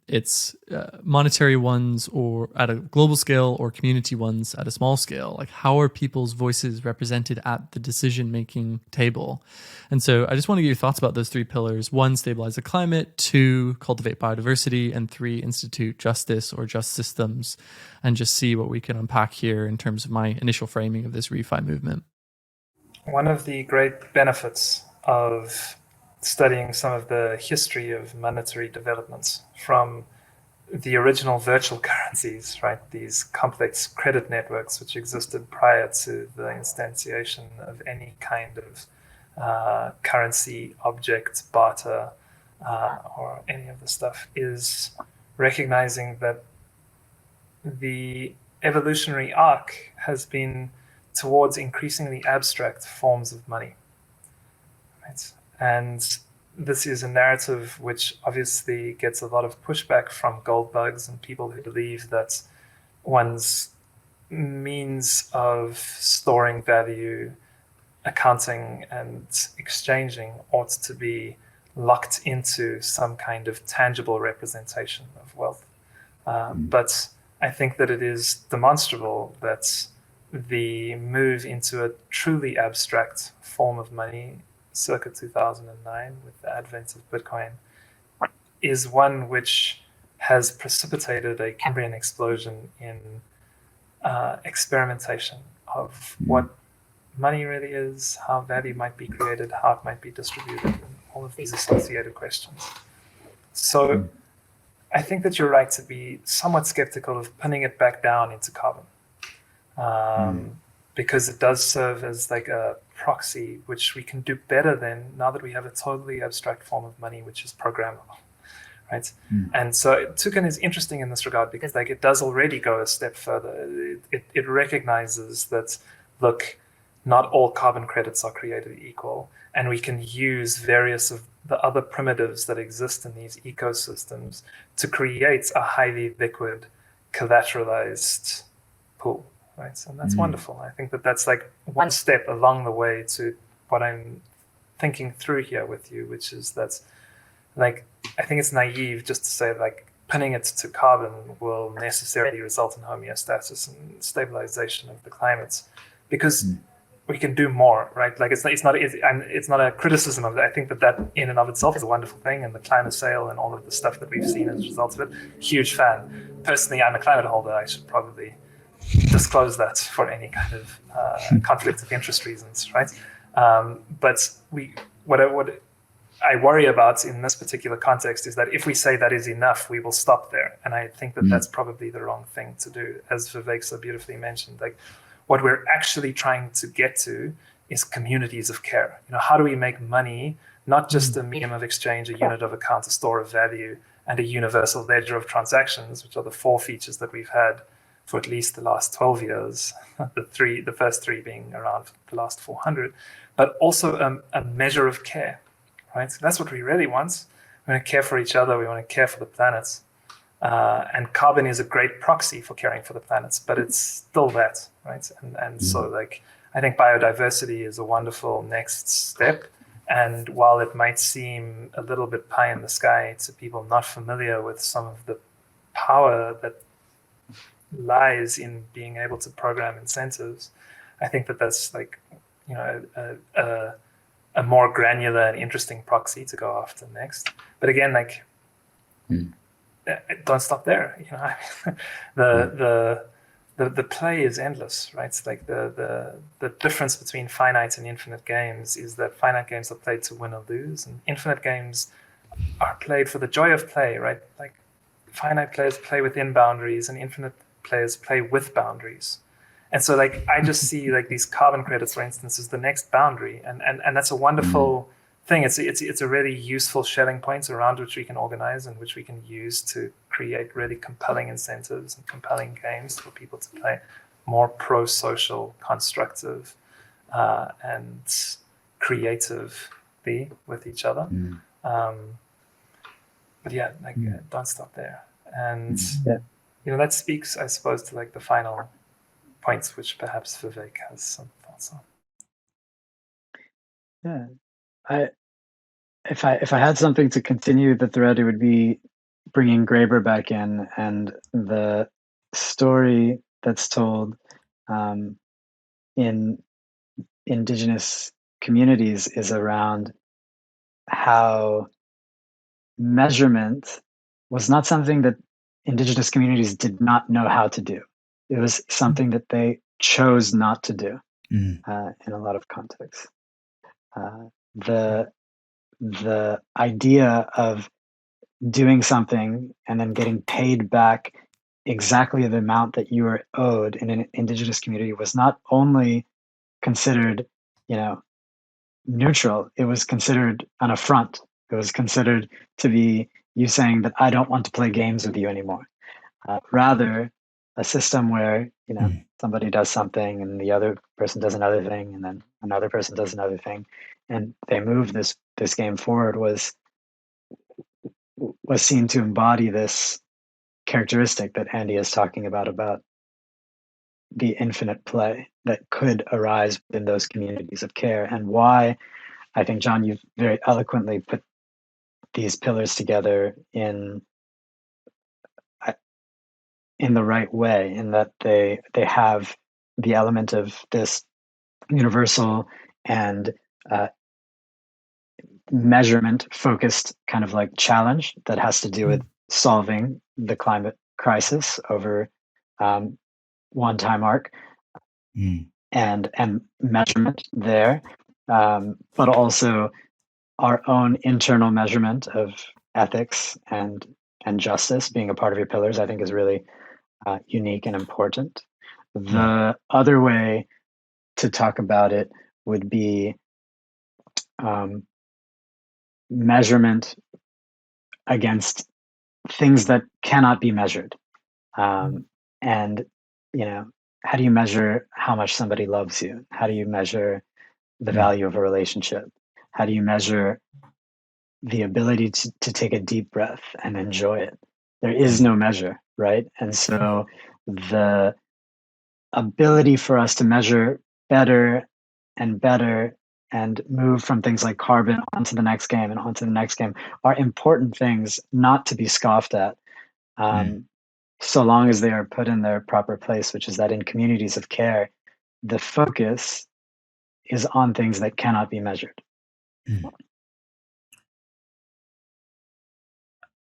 it's monetary ones or at a global scale or community ones at a small scale. Like, how are people's voices represented at the decision-making table? And so I just want to get your thoughts about those three pillars. 1, stabilize the climate. 2, cultivate biodiversity. And 3, institute justice or just systems, and just see what we can unpack here in terms of my initial framing of this ReFi movement. One of the great benefits of studying some of the history of monetary developments from the original virtual currencies, right? These complex credit networks which existed prior to the instantiation of any kind of currency, object, barter, or any of the stuff, is recognizing that the evolutionary arc has been towards increasingly abstract forms of money, right? And this is a narrative which obviously gets a lot of pushback from gold bugs and people who believe that one's means of storing value, accounting, and exchanging ought to be locked into some kind of tangible representation of wealth. But I think that it is demonstrable that the move into a truly abstract form of money circa 2009 with the advent of Bitcoin is one which has precipitated a Cambrian explosion in experimentation of what money really is, how value might be created, how it might be distributed, and all of these associated questions. So I think that you're right to be somewhat skeptical of pinning it back down into carbon. Because it does serve as like a proxy, which we can do better than now that we have a totally abstract form of money, which is programmable, right? And so Toucan is interesting in this regard because like it does already go a step further. It recognizes that, look, not all carbon credits are created equal, and we can use various of the other primitives that exist in these ecosystems to create a highly liquid, collateralized pool. Right, and that's wonderful. I think that that's like one step along the way to what I'm thinking through here with you, which is that, like, I think it's naive just to say like pinning it to carbon will necessarily result in homeostasis and stabilization of the climate, because we can do more, right? Like it's not a criticism of that. I think that in and of itself is a wonderful thing, and the climate sale and all of the stuff that we've seen as a result of it, huge fan. Personally, I'm a climate holder. I should probably disclose that for any kind of conflict of interest reasons, right? But what I worry about in this particular context is that if we say that is enough, we will stop there. And I think that that's probably the wrong thing to do. As Vivek so beautifully mentioned, like what we're actually trying to get to is communities of care. How do we make money not just a medium of exchange, a unit of account, a store of value, and a universal ledger of transactions, which are the 4 features that we've had for at least the last 12 years, the first 3 being around the last 400, but also a measure of care, right? So that's what we really want. We want to care for each other. We want to care for the planet. And carbon is a great proxy for caring for the planet, but it's still that, right? And so like, I think biodiversity is a wonderful next step. And while it might seem a little bit pie in the sky to people not familiar with some of the power that lies in being able to program incentives, I think that that's like, a a more granular and interesting proxy to go after next. But again, like, don't stop there. You know, the play is endless, right? It's like the difference between finite and infinite games is that finite games are played to win or lose, and infinite games are played for the joy of play, right? Like, finite players play within boundaries, and infinite players play with boundaries. And so, like, I just see like these carbon credits, for instance, as the next boundary, and that's a wonderful thing. It's a really useful Schelling point around which we can organize and which we can use to create really compelling incentives and compelling games for people to play more pro-social, constructive, and creatively with each other. But yeah, like, don't stop there. And you know, that speaks, I suppose, to like the final points, which perhaps Vivek has some thoughts on. Yeah, if I had something to continue the thread, it would be bringing Graeber back in, and the story that's told in indigenous communities is around how measurement was not something that indigenous communities did not know how to do. It was something that they chose not to do in a lot of contexts. The idea of doing something and then getting paid back exactly the amount that you were owed in an indigenous community was not only considered, you know, neutral, it was considered an affront. It was considered to be you saying that I don't want to play games with you anymore. Rather, a system where, you know, somebody does something and the other person does another thing, and then another person does another thing, and they move this game forward was seen to embody this characteristic that Andy is talking about the infinite play that could arise within those communities of care, and why I think, John, you've very eloquently put these pillars together in the right way, in that they have the element of this universal and measurement focused kind of like challenge that has to do with solving the climate crisis over one time arc and measurement there, but also our own internal measurement of ethics and justice being a part of your pillars, I think, is really unique and important. The other way to talk about it would be measurement against things that cannot be measured. And, you know, how do you measure how much somebody loves you? How do you measure the value of a relationship? How do you measure the ability to take a deep breath and enjoy it? There is no measure, right? And so the ability for us to measure better and better and move from things like carbon onto the next game and onto the next game are important things not to be scoffed at, so long as they are put in their proper place, which is that in communities of care, the focus is on things that cannot be measured.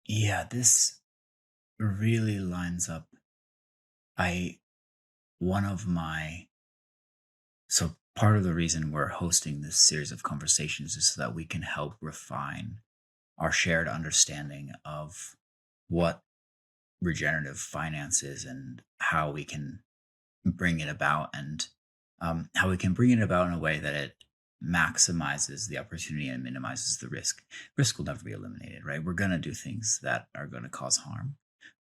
Yeah, this really lines up. So part of the reason we're hosting this series of conversations is so that we can help refine our shared understanding of what regenerative finance is and how we can bring it about, and how we can bring it about in a way that it maximizes the opportunity and minimizes the risk. Risk will never be eliminated, right? We're going to do things that are going to cause harm.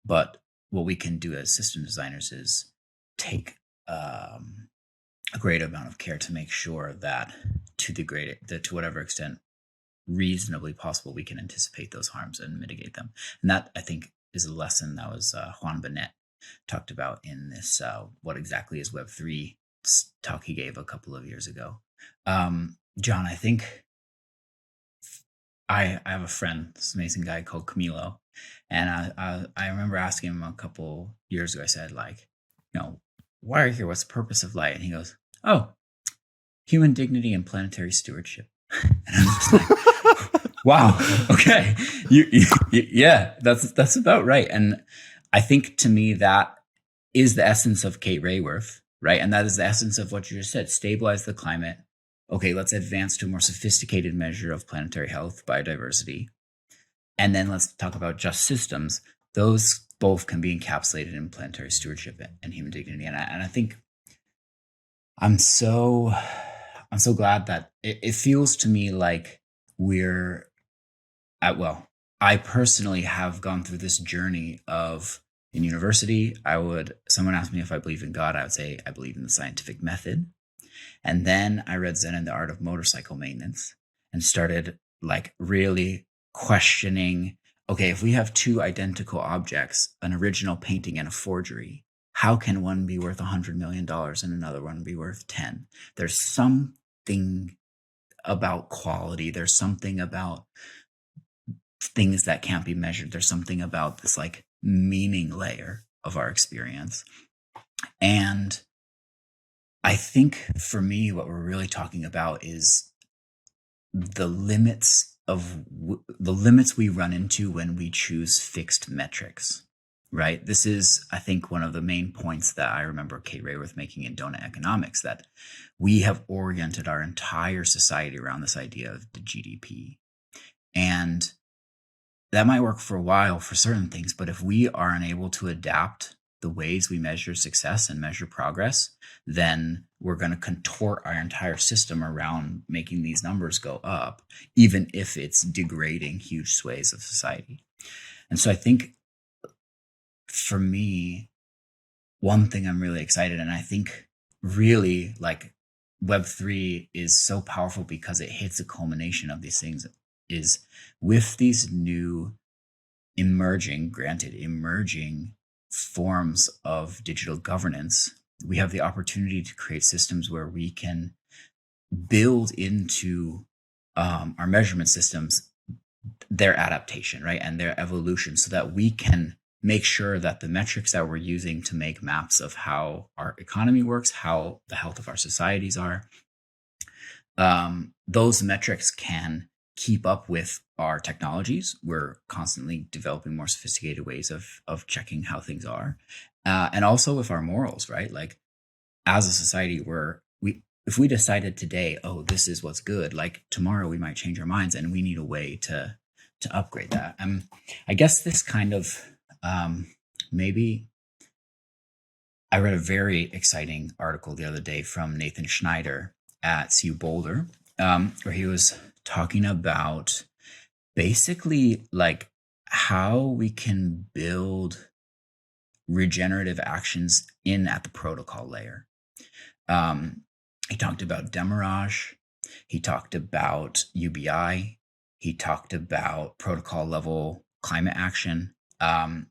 But what we can do as system designers is take a great amount of care to make sure that to whatever extent reasonably possible, we can anticipate those harms and mitigate them. And that, I think, is a lesson that was Juan Benet talked about in this What Exactly is Web3 talk he gave a couple of years ago. John, I think I have a friend, this amazing guy called Camilo, and I remember asking him a couple years ago, I said, like, you know, why are you here? What's the purpose of light? And he goes, oh, human dignity and planetary stewardship. And I'm just like, wow, okay, yeah, that's about right. And I think to me that is the essence of Kate Raworth, right? And that is the essence of what you just said: stabilize the climate. Okay, let's advance to a more sophisticated measure of planetary health, biodiversity, and then let's talk about just systems. Those both can be encapsulated in planetary stewardship and human dignity. And I think I'm so glad that it feels to me like we're I personally have gone through this journey of, in university, someone asked me if I believe in God, I would say I believe in the scientific method. And then I read Zen and the Art of Motorcycle Maintenance and started like really questioning, okay, if we have two identical objects, an original painting and a forgery, how can one be worth $100 million and another one be worth 10? There's something about quality. There's something about things that can't be measured. There's something about this like meaning layer of our experience. And I think for me, what we're really talking about is the limits we run into when we choose fixed metrics, right? This is, I think, one of the main points that I remember Kate Raworth making in Donut Economics, that we have oriented our entire society around this idea of the GDP. And that might work for a while for certain things, but if we are unable to adapt the ways we measure success and measure progress, then we're going to contort our entire system around making these numbers go up, even if it's degrading huge swathes of society. And so I think for me, one thing I'm really excited, and I think really like Web3 is so powerful because it hits a culmination of these things, is with these new emerging forms of digital governance, we have the opportunity to create systems where we can build into our measurement systems their adaptation, right, and their evolution, so that we can make sure that the metrics that we're using to make maps of how our economy works, how the health of our societies are, those metrics can keep up with our technologies. We're constantly developing more sophisticated ways of checking how things are, and also with our morals, right? Like as a society, if we decided today, oh, this is what's good, like tomorrow we might change our minds, and we need a way to upgrade that. I guess this kind of maybe I read a very exciting article the other day from Nathan Schneider at CU Boulder, where he was talking about basically like how we can build regenerative actions at the protocol layer. He talked about demurrage. He talked about UBI. He talked about protocol level climate action. And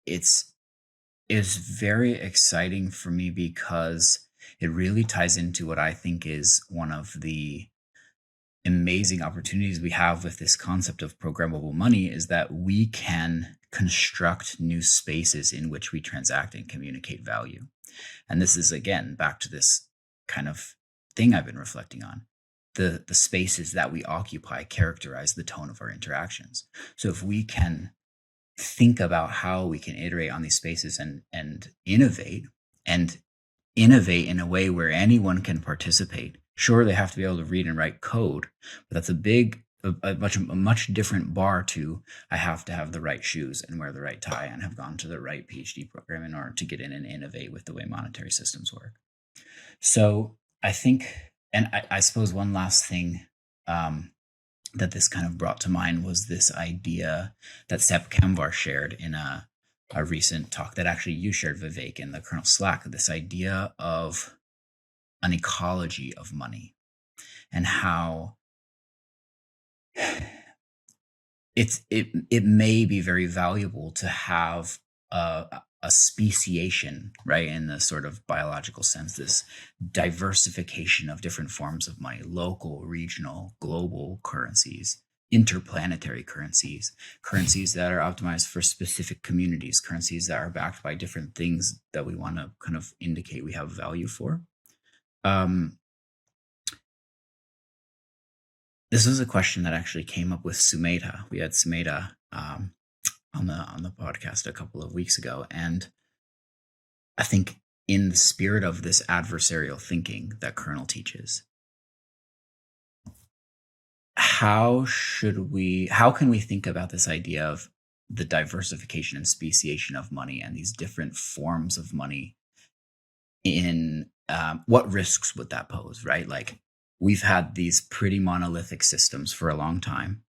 it's very exciting for me because it really ties into what I think is one of the amazing opportunities we have with this concept of programmable money, is that we can construct new spaces in which we transact and communicate value. And this is, again, back to this kind of thing I've been reflecting on. The spaces that we occupy characterize the tone of our interactions. So if we can think about how we can iterate on these spaces and innovate in a way where anyone can participate. Sure, they have to be able to read and write code, but that's a much different bar to, I have to have the right shoes and wear the right tie and have gone to the right PhD program in order to get in and innovate with the way monetary systems work. So I think, and I suppose one last thing that this kind of brought to mind was this idea that Sepp Kamvar shared in a recent talk that actually you shared, Vivek, in the Kernel Slack, this idea of an ecology of money and how it may be very valuable to have a speciation, right, in the sort of biological sense, this diversification of different forms of money, local, regional, global currencies, interplanetary currencies that are optimized for specific communities, currencies that are backed by different things that we want to kind of indicate we have value for. this was a question that actually came up with Sumeda. We had Sumeda on the podcast a couple of weeks ago, and I think in the spirit of this adversarial thinking that Kernel teaches, how can we think about this idea of the diversification and speciation of money and these different forms of money in what risks would that pose, right? Like, we've had these pretty monolithic systems for a long time.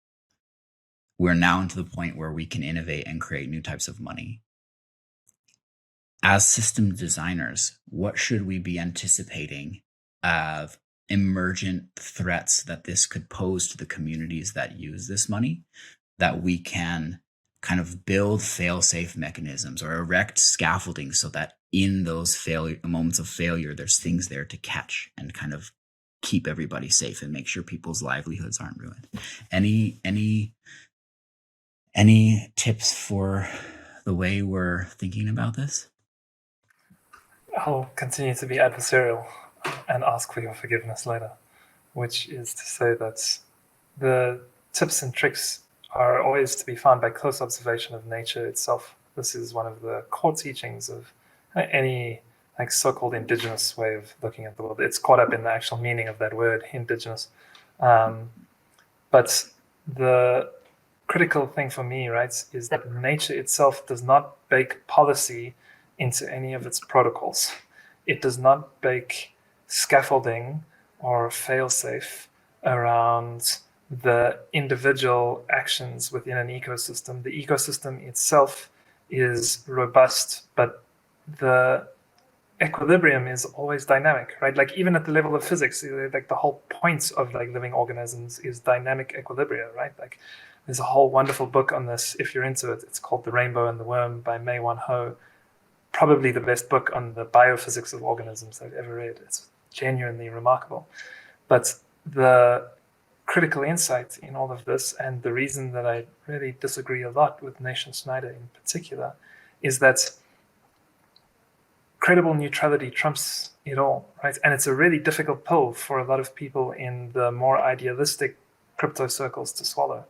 We're now into the point where we can innovate and create new types of money. As system designers, what should we be anticipating of emergent threats that this could pose to the communities that use this money, that we can kind of build fail-safe mechanisms or erect scaffolding so that in those moments of failure, there's things there to catch and kind of keep everybody safe and make sure people's livelihoods aren't ruined. Any tips for the way we're thinking about this? I'll continue to be adversarial and ask for your forgiveness later, which is to say that the tips and tricks are always to be found by close observation of nature itself. This is one of the core teachings of any like so-called indigenous way of looking at the world. It's caught up in the actual meaning of that word, indigenous. But the critical thing for me, right, is that nature itself does not bake policy into any of its protocols. It does not bake scaffolding or fail-safe around the individual actions within an ecosystem. The ecosystem itself is robust, but the equilibrium is always dynamic, right? Like, even at the level of physics, like the whole point of like living organisms is dynamic equilibria, right? Like, there's a whole wonderful book on this if you're into it. It's called The Rainbow and the Worm by Mei Wan Ho. Probably the best book on the biophysics of organisms I've ever read. It's genuinely remarkable. But the critical insight in all of this, and the reason that I really disagree a lot with Nation Schneider in particular, is that credible neutrality trumps it all, right? And it's a really difficult pill for a lot of people in the more idealistic crypto circles to swallow,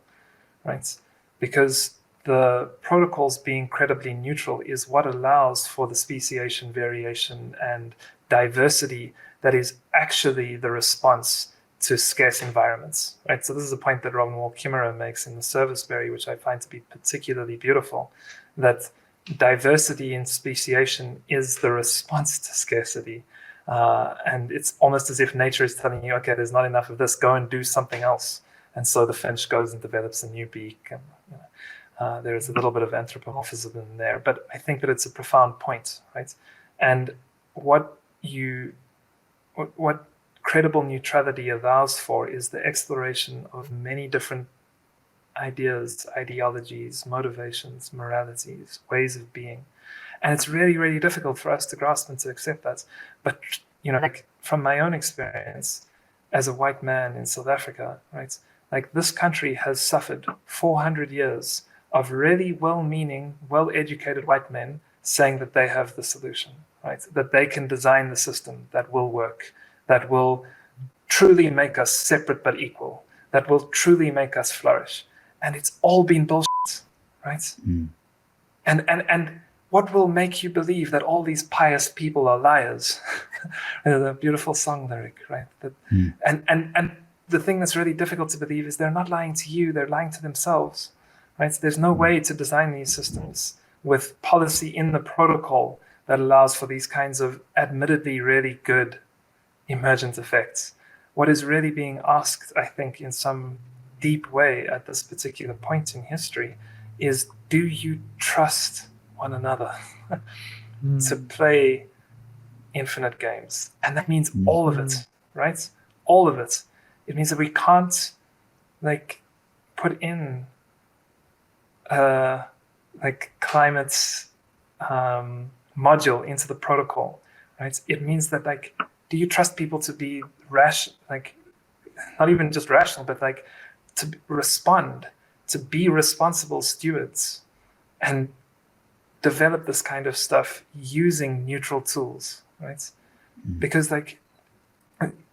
right? Because the protocols being credibly neutral is what allows for the speciation, variation, and diversity that is actually the response to scarce environments, right? So this is a point that Robin Wall-Kimmerer makes in the Serviceberry, which I find to be particularly beautiful, that diversity in speciation is the response to scarcity. And it's almost as if nature is telling you, okay, there's not enough of this, go and do something else. And so the finch goes and develops a new beak. And, there's a little bit of anthropomorphism in there, but I think that it's a profound point, right? And what credible neutrality allows for is the exploration of many different ideas, ideologies, motivations, moralities, ways of being. And it's really, really difficult for us to grasp and to accept that. But, like, from my own experience as a white man in South Africa, right? Like, this country has suffered 400 years of really well-meaning, well-educated white men saying that they have the solution, right? That they can design the system that will work, that will truly make us separate but equal, that will truly make us flourish. And it's all been bullshit, right? Mm. And what will make you believe that all these pious people are liars? The beautiful song lyric, right? And the thing that's really difficult to believe is they're not lying to you, they're lying to themselves, right? So there's no way to design these systems with policy in the protocol that allows for these kinds of admittedly really good emergent effects. What is really being asked, I think, in some deep way at this particular point in history is, do you trust one another to play infinite games? And that means all of it, right? All of it. It means that we can't like put in like climate module into the protocol, right? It means that, like, do you trust people to be rational, like not even just rational, but like to respond, to be responsible stewards and develop this kind of stuff using neutral tools, right? Because like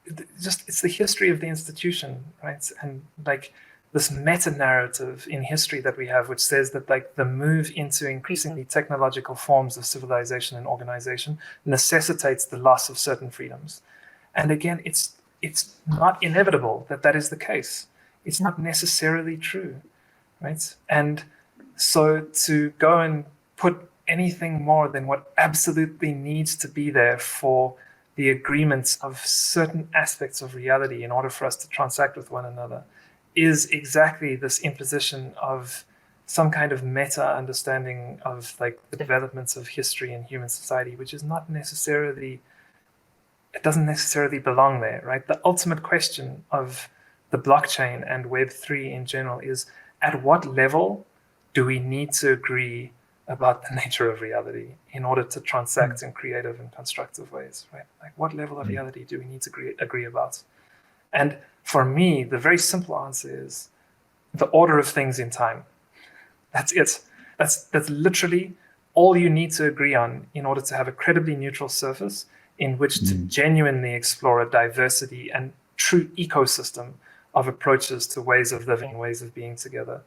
it's the history of the institution, right? And like this meta narrative in history that we have, which says that like the move into increasingly technological forms of civilization and organization necessitates the loss of certain freedoms. And again, it's not inevitable that that is the case. It's not necessarily true, right? And so to go and put anything more than what absolutely needs to be there for the agreements of certain aspects of reality in order for us to transact with one another is exactly this imposition of some kind of meta understanding of like the developments of history and human society, which is not necessarily, it doesn't necessarily belong there, right? The ultimate question of the blockchain and Web3 in general is, at what level do we need to agree about the nature of reality in order to transact in creative and constructive ways, right? Like, what level of reality do we need to agree about? And for me, the very simple answer is the order of things in time. That's it. That's literally all you need to agree on in order to have a credibly neutral surface in which to genuinely explore a diversity and true ecosystem of approaches to ways of living, ways of being together.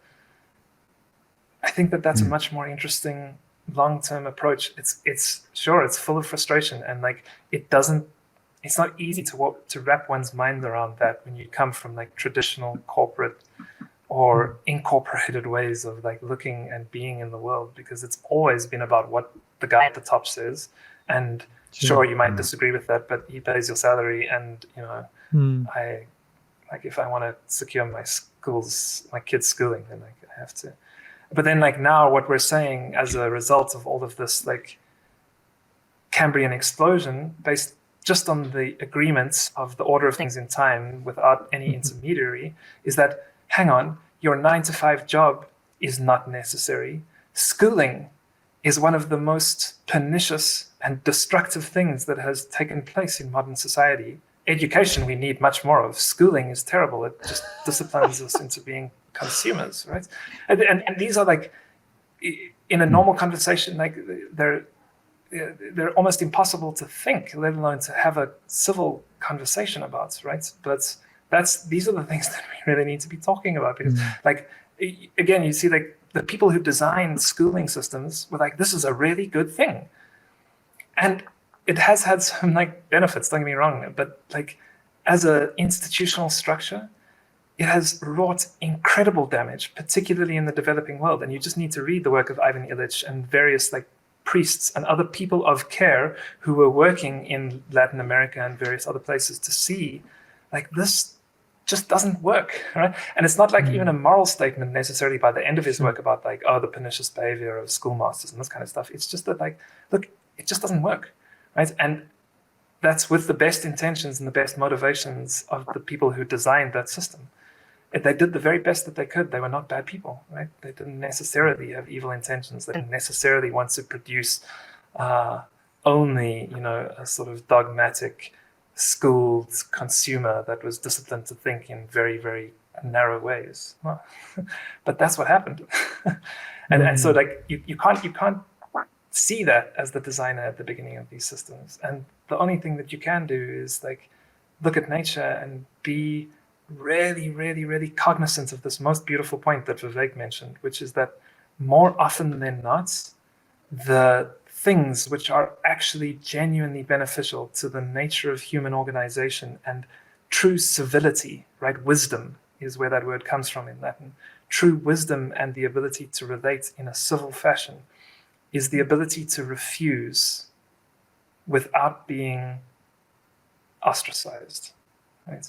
I think that that's a much more interesting long-term approach. It's full of frustration, and like it's not easy to wrap one's mind around that when you come from like traditional corporate or incorporated ways of like looking and being in the world, because it's always been about what the guy at the top says. And sure, you might disagree with that, but he pays your salary, and you know, I like, if I want to secure my kids' schooling, then like I have to. But then like now what we're saying as a result of all of this like Cambrian explosion based just on the agreements of the order of things in time without any intermediary is that, hang on, your 9-to-5 job is not necessary. Schooling is one of the most pernicious and destructive things that has taken place in modern society. Education we need much more of. Schooling is terrible. It just disciplines us into being consumers, right? And these are like, in a normal conversation, like they're almost impossible to think, let alone to have a civil conversation about, right? But these are the things that we really need to be talking about, because like, again, you see like the people who designed schooling systems were like, this is a really good thing. And it has had some like benefits, don't get me wrong, but like as an institutional structure, it has wrought incredible damage, particularly in the developing world. And you just need to read the work of Ivan Illich and various like priests and other people of care who were working in Latin America and various other places to see like this just doesn't work, right? And it's not like even a moral statement necessarily by the end of his work about like, oh, the pernicious behavior of schoolmasters and this kind of stuff. It's just that like, look, it just doesn't work, right? And that's with the best intentions and the best motivations of the people who designed that system. They did the very best that they could. They were not bad people, right? They didn't necessarily have evil intentions. They didn't necessarily want to produce only, you know, a sort of dogmatic, schooled consumer that was disciplined to think in very, very narrow ways. Well, but that's what happened. And so like you can't see that as the designer at the beginning of these systems. And the only thing that you can do is like look at nature and be really, really, really cognizant of this most beautiful point that Vivek mentioned, which is that more often than not, the things which are actually genuinely beneficial to the nature of human organization and true civility, right? Wisdom is where that word comes from in Latin. True wisdom and the ability to relate in a civil fashion is the ability to refuse without being ostracized, right?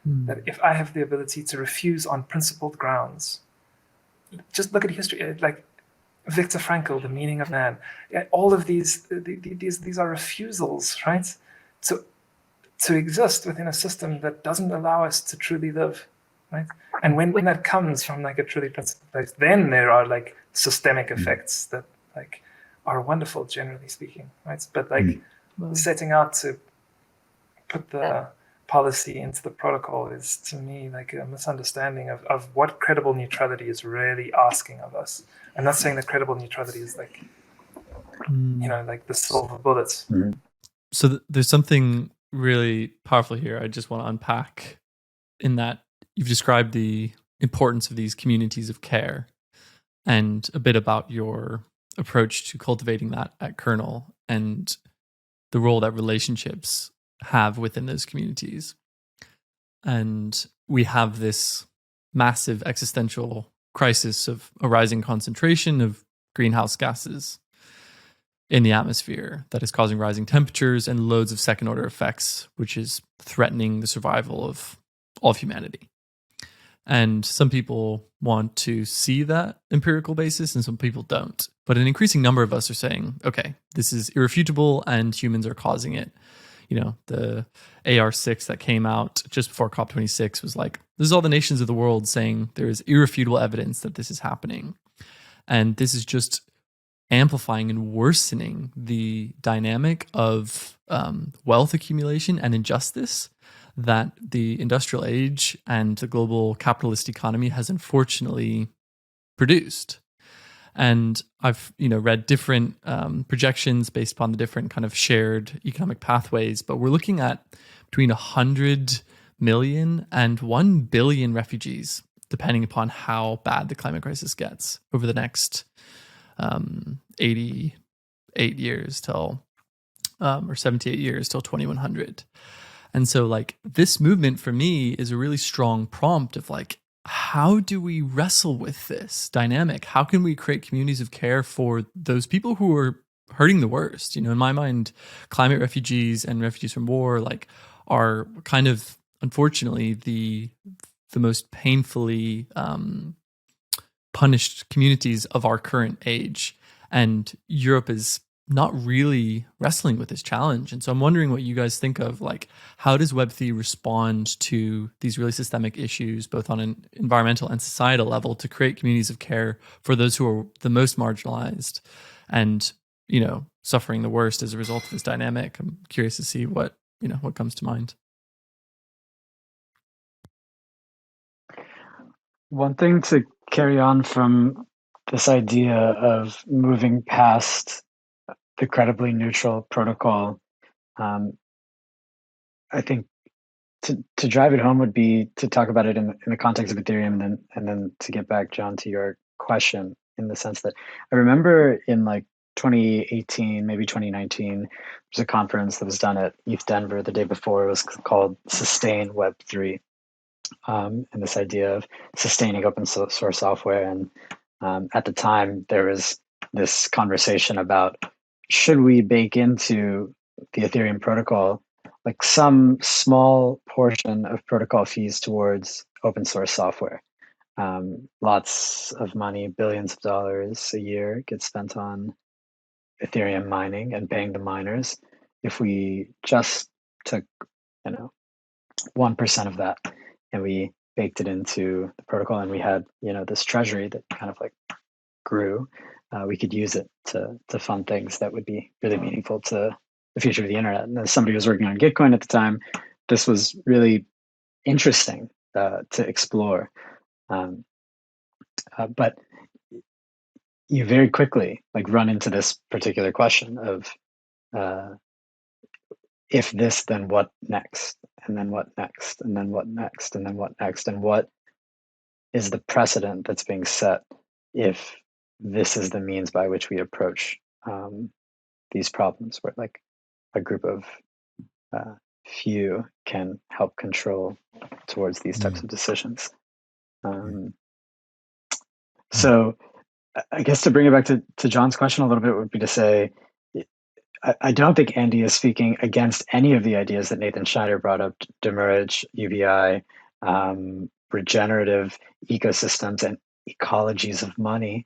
That if I have the ability to refuse on principled grounds, just look at history, like Viktor Frankl, The Meaning of Man, all of these are refusals, right? To exist within a system that doesn't allow us to truly live, right? And when that comes from like a truly principled place, then there are like systemic effects that like are wonderful, generally speaking, right? But like setting out to put the policy into the protocol is, to me, like a misunderstanding of what credible neutrality is really asking of us. I'm not saying that credible neutrality is like, you know, like the silver bullets. So there's something really powerful here. I just want to unpack in that you've described the importance of these communities of care and a bit about your approach to cultivating that at Kernel and the role that relationships have within those communities. And we have this massive existential crisis of a rising concentration of greenhouse gases in the atmosphere that is causing rising temperatures and loads of second order effects, which is threatening the survival of all of humanity. And some people want to see that empirical basis and some people don't. But an increasing number of us are saying, okay, this is irrefutable and humans are causing it. You know, the AR6 that came out just before COP26 was like, this is all the nations of the world saying there is irrefutable evidence that this is happening. And this is just amplifying and worsening the dynamic of wealth accumulation and injustice that the industrial age and the global capitalist economy has unfortunately produced. And I've read different projections based upon the different kind of shared economic pathways, but we're looking at between 100 million and 1 billion refugees, depending upon how bad the climate crisis gets over the next 88 years till, or 78 years till 2100. And so like this movement for me is a really strong prompt of like, how do we wrestle with this dynamic? How can we create communities of care for those people who are hurting the worst? In my mind, climate refugees and refugees from war like are kind of, unfortunately, the most painfully punished communities of our current age. And Europe is not really wrestling with this challenge. And so I'm wondering what you guys think of, like, how does Web3 respond to these really systemic issues, both on an environmental and societal level, to create communities of care for those who are the most marginalized and, suffering the worst as a result of this dynamic? I'm curious to see what comes to mind. One thing to carry on from this idea of moving past the credibly neutral protocol, I think to drive it home would be to talk about it in the context of Ethereum, and then to get back, John, to your question, in the sense that I remember in like 2018, maybe 2019, there was a conference that was done at ETH Denver the day before. It was called Sustain Web3, and this idea of sustaining open source software. And at the time, there was this conversation about, should we bake into the Ethereum protocol like some small portion of protocol fees towards open source software? Lots of money, billions of dollars a year gets spent on Ethereum mining and paying the miners. If we just took 1% of that and we baked it into the protocol, and we had this treasury that kind of like grew, we could use it to fund things that would be really meaningful to the future of the internet. And as somebody who was working on Gitcoin at the time, this was really interesting to explore. But you very quickly run into this particular question of if this, then what next? And then what next? And then what next? And then what next? And what is the precedent that's being set if this is the means by which we approach these problems, where like a group of few can help control towards these types of decisions? So I guess to bring it back to John's question a little bit would be to say, I don't think Andy is speaking against any of the ideas that Nathan Schneider brought up: demurrage, UBI, regenerative ecosystems, and ecologies of money.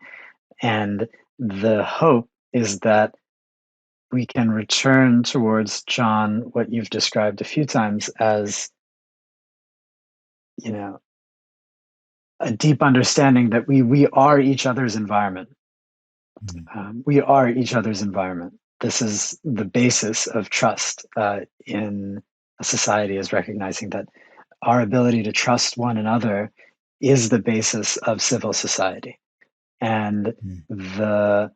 And the hope is that we can return towards, John, what you've described a few times as, a deep understanding that we are each other's environment. We are each other's environment. This is the basis of trust in a society, is recognizing that our ability to trust one another is the basis of civil society. And the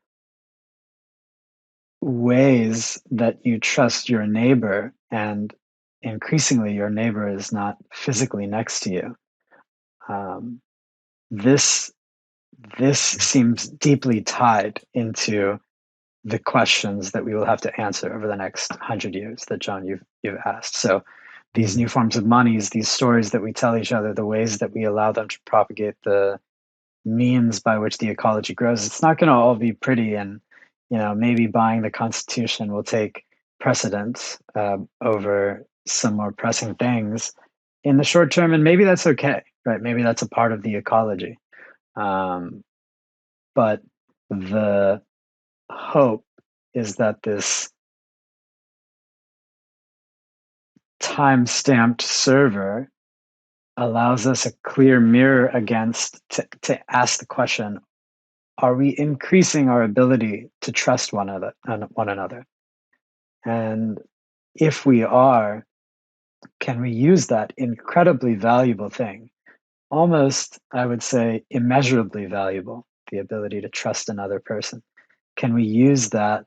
ways that you trust your neighbor and increasingly your neighbor is not physically next to you. This seems deeply tied into the questions that we will have to answer over the next 100 years that, John, you've asked. So these new forms of monies, these stories that we tell each other, the ways that we allow them to propagate, the means by which the ecology grows, it's not going to all be pretty. And, maybe buying the Constitution will take precedence over some more pressing things in the short term. And maybe that's okay, right? Maybe that's a part of the ecology. But the hope is that this time-stamped server allows us a clear mirror to ask the question, are we increasing our ability to trust one another? And if we are, can we use that incredibly valuable thing, almost, I would say, immeasurably valuable, the ability to trust another person? Can we use that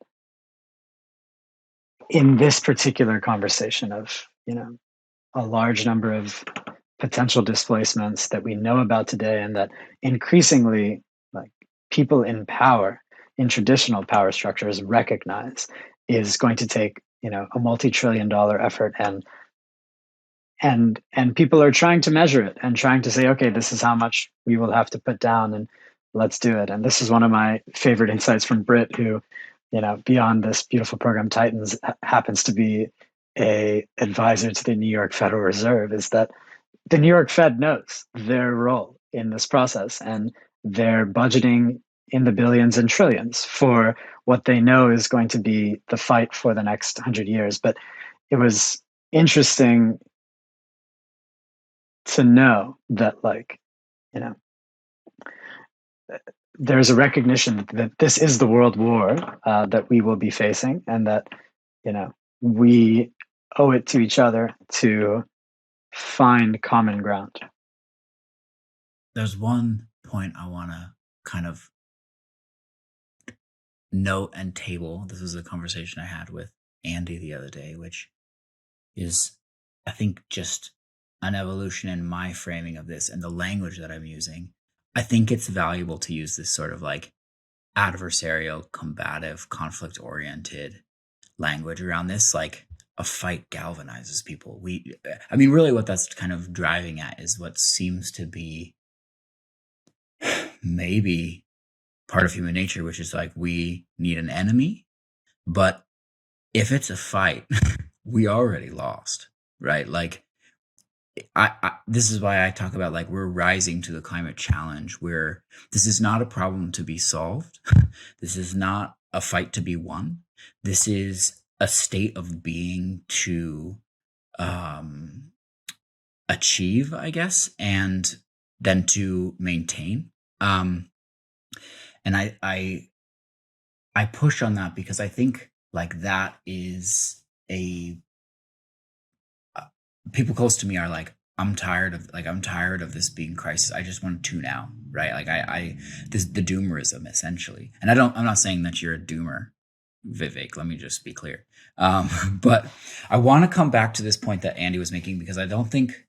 in this particular conversation of, a large number of potential displacements that we know about today, and that increasingly, like, people in power, in traditional power structures, recognize is going to take, a multi-trillion-dollar effort, and people are trying to measure it and trying to say, okay, this is how much we will have to put down, and let's do it. And this is one of my favorite insights from Britt, who, beyond this beautiful program Titans, happens to be a advisor to the New York Federal Reserve, is that the New York Fed knows their role in this process, and they're budgeting in the billions and trillions for what they know is going to be the fight for the next 100 years. But it was interesting to know that, there's a recognition that this is the world war that we will be facing, and that, we owe it to each other to find common ground. There's one point I want to kind of note and table. This was a conversation I had with Andy the other day, which is, I think, just an evolution in my framing of this and the language that I'm using. I think it's valuable to use this sort of like adversarial, combative, conflict-oriented language around this. Like, a fight galvanizes people. Really what that's kind of driving at is what seems to be maybe part of human nature, which is like, we need an enemy, but if it's a fight, we already lost, right? Like, this is why I talk about, like, we're rising to the climate challenge, where this is not a problem to be solved. This is not a fight to be won. This is a state of being to achieve, I guess, and then to maintain. And I push on that because I think, like, that is people close to me are like, I'm tired of this being crisis. I just want to tune out, right? Like, the doomerism, essentially. And I'm not saying that you're a doomer, Vivek, let me just be clear. But I want to come back to this point that Andy was making, because I don't think,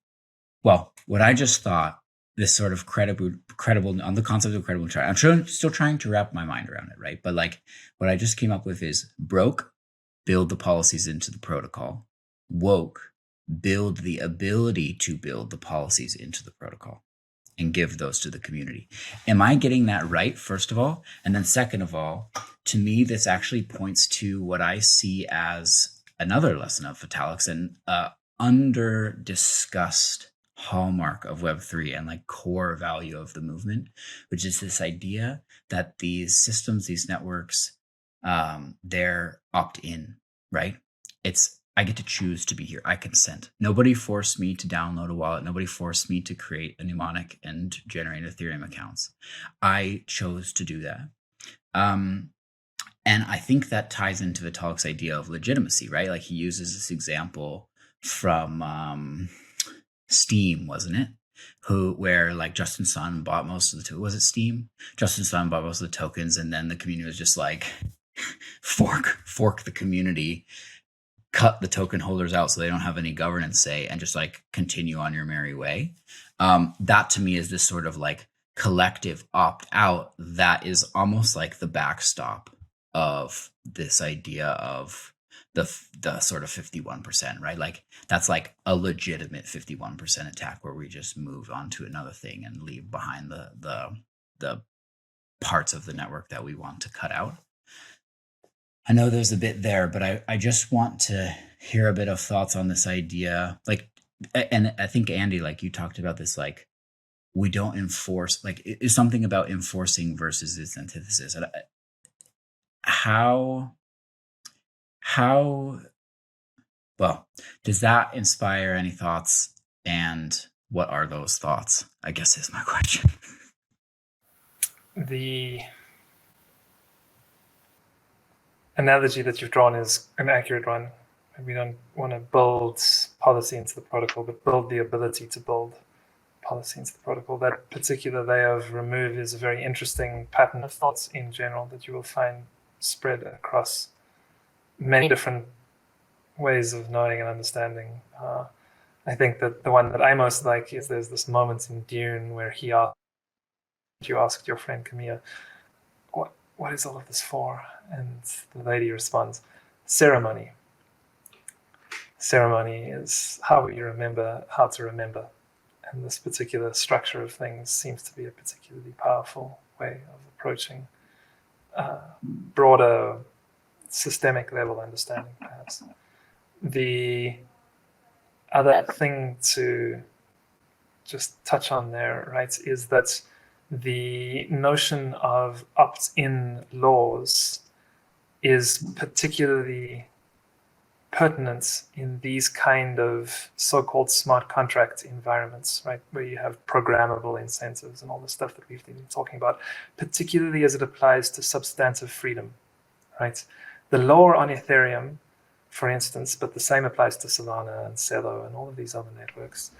well, what I just thought, this sort of credible on the concept of credible trial, I'm still trying to wrap my mind around it, right? But, like, what I just came up with is broke, build the policies into the protocol. Woke, build the ability to build the policies into the protocol and give those to the community. Am I getting that right, first of all? And then second of all, to me, this actually points to what I see as another lesson of Vitalik's and under-discussed hallmark of Web3 and, like, core value of the movement, which is this idea that these systems, these networks, they're opt-in, right? I get to choose to be here. I consent. Nobody forced me to download a wallet. Nobody forced me to create a mnemonic and generate Ethereum accounts. I chose to do that. And I think that ties into Vitalik's idea of legitimacy, right? Like, he uses this example from Steam, wasn't it? Where like Justin Sun bought most of the was it Steam? Justin Sun bought most of the tokens, and then the community was just like fork the community, cut the token holders out so they don't have any governance say and just like continue on your merry way. That to me is this sort of like collective opt out that is almost like the backstop of this idea of the sort of 51%, right? Like that's like a legitimate 51% attack where we just move on to another thing and leave behind the parts of the network that we want to cut out. I know there's a bit there, but I just want to hear a bit of thoughts on this idea. Like, and I think Andy, like you talked about this, like we don't enforce, like it's something about enforcing versus its antithesis. And how well does that inspire any thoughts, and what are those thoughts, I guess is my question. The analogy that you've drawn is an accurate one. We don't want to build policy into the protocol, but build the ability to build policy into the protocol. That particular layer of remove is a very interesting pattern of thoughts in general that you will find spread across many different ways of knowing and understanding. I think that the one that I most like is there's this moment in Dune where you asked your friend Camilla, what is all of this for? And the lady responds, ceremony. Ceremony is how we remember how to remember. And this particular structure of things seems to be a particularly powerful way of approaching broader systemic level understanding, perhaps. The other thing to just touch on there, right, is that the notion of opt-in laws is particularly pertinent in these kind of so-called smart contract environments, right, where you have programmable incentives and all the stuff that we've been talking about, particularly as it applies to substantive freedom, right? The law on Ethereum, for instance, but the same applies to Solana and Celo and all of these other networks.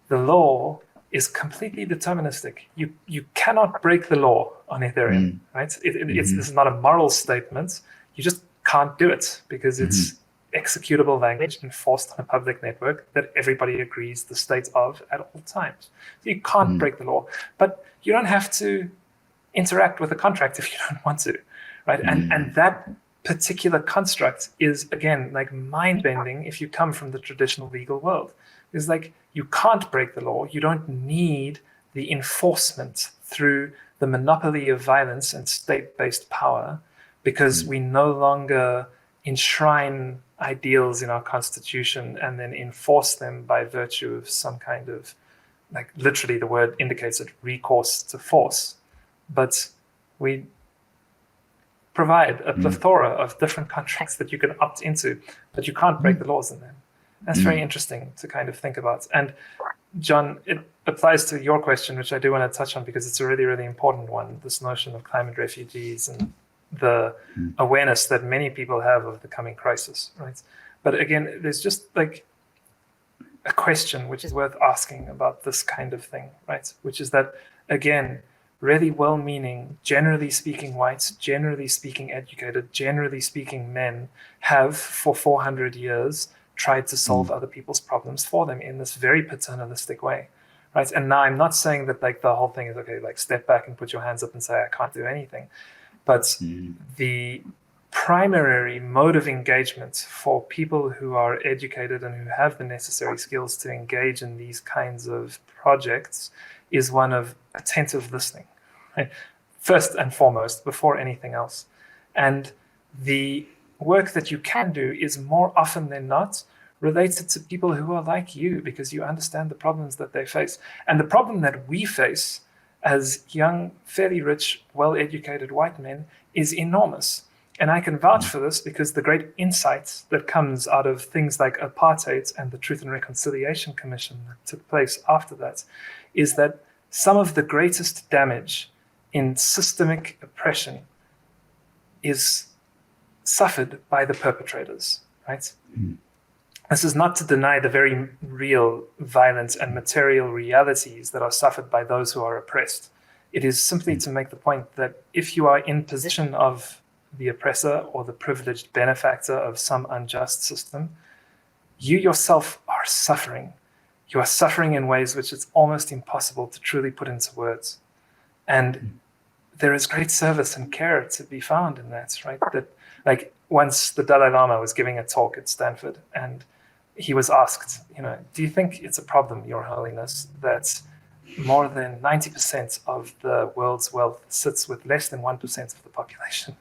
The law is completely deterministic. You cannot break the law on Ethereum, right? This is not a moral statement. You just can't do it because it's executable language enforced on a public network that everybody agrees the state of at all times. So you can't break the law, but you don't have to interact with the contract if you don't want to, right? And that particular construct is, again, like mind-bending if you come from the traditional legal world. It's like you can't break the law. You don't need the enforcement through the monopoly of violence and state-based power because we no longer enshrine ideals in our constitution and then enforce them by virtue of some kind of, like literally the word indicates it, recourse to force. But we provide a plethora of different contracts that you can opt into, but you can't break the laws in them. That's very interesting to kind of think about. And John, it applies to your question, which I do want to touch on because it's a really, really important one, this notion of climate refugees and the awareness that many people have of the coming crisis, right? But again, there's just like a question which is worth asking about this kind of thing, right? Which is that, again, really well-meaning, generally speaking whites, generally speaking educated, generally speaking men have for 400 years tried to solve other people's problems for them in this very paternalistic way, right? And now I'm not saying that like the whole thing is, okay, like step back and put your hands up and say, I can't do anything. But the primary mode of engagement for people who are educated and who have the necessary skills to engage in these kinds of projects is one of attentive listening, right? First and foremost, before anything else. And the work that you can do is more often than not related to people who are like you because you understand the problems that they face. And the problem that we face as young, fairly rich, well-educated white men is enormous. And I can vouch for this because the great insight that comes out of things like apartheid and the Truth and Reconciliation Commission that took place after that is that some of the greatest damage in systemic oppression is suffered by the perpetrators, right? This is not to deny the very real violence and material realities that are suffered by those who are oppressed. It is simply to make the point that if you are in position of the oppressor or the privileged benefactor of some unjust system, you yourself are suffering. You are suffering in ways which it's almost impossible to truly put into words. And there is great service and care to be found in that, right? That, like, once the Dalai Lama was giving a talk at Stanford, and he was asked, do you think it's a problem, Your Holiness, that more than 90% of the world's wealth sits with less than 1% of the population?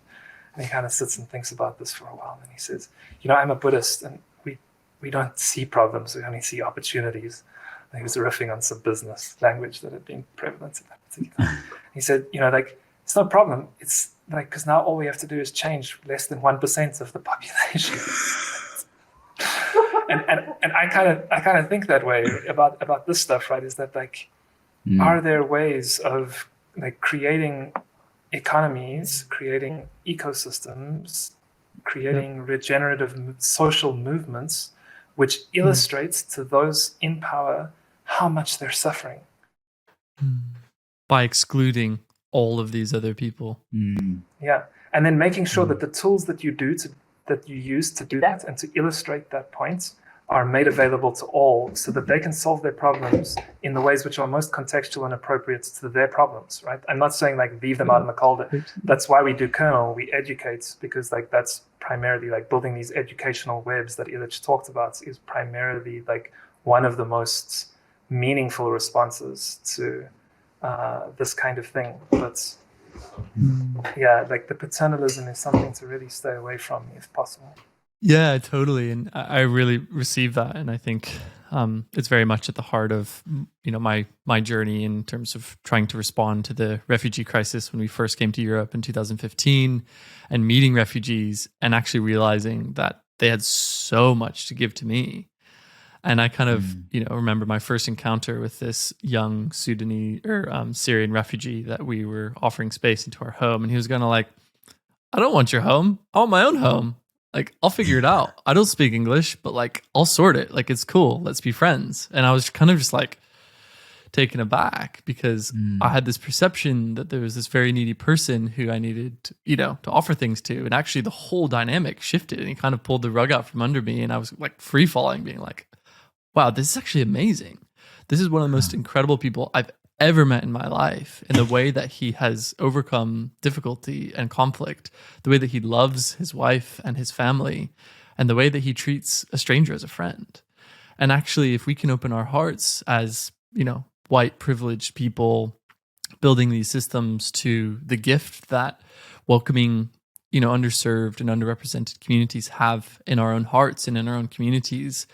And he kind of sits and thinks about this for a while, and he says, I'm a Buddhist, and we don't see problems, we only see opportunities. And he was riffing on some business language that had been prevalent in that particular. He said, it's no problem. It's like, because now all we have to do is change less than 1% of the population. and I kind of think that way about this stuff, right? Is that like, are there ways of like creating economies, creating ecosystems, creating regenerative social movements, which illustrates to those in power how much they're suffering by excluding all of these other people? Yeah, and then making sure that the tools that you use to do that and to illustrate that point are made available to all, so that they can solve their problems in the ways which are most contextual and appropriate to their problems, right? I'm not saying like leave them out in the cold. That's why we do Kernel. We educate, because like that's primarily like building these educational webs that Illich talked about is primarily like one of the most meaningful responses to this kind of thing. But yeah, like the paternalism is something to really stay away from if possible. Yeah, totally. And I really receive that. And I think it's very much at the heart of, my journey in terms of trying to respond to the refugee crisis when we first came to Europe in 2015 and meeting refugees and actually realizing that they had so much to give to me. And I kind of, remember my first encounter with this young Sudanese or Syrian refugee that we were offering space into our home. And he was going to like, I don't want your home. I want my own home. Like, I'll figure it out. I don't speak English, but like, I'll sort it. Like, it's cool. Let's be friends. And I was kind of just like taken aback because I had this perception that there was this very needy person who I needed, to offer things to. And actually the whole dynamic shifted and he kind of pulled the rug out from under me. And I was like free falling, being like, wow, this is actually amazing. This is one of the most incredible people I've ever met in my life, in the way that he has overcome difficulty and conflict, the way that he loves his wife and his family, and the way that he treats a stranger as a friend. And actually, if we can open our hearts as, white privileged people building these systems to the gift that welcoming, underserved and underrepresented communities have in our own hearts and in our own communities,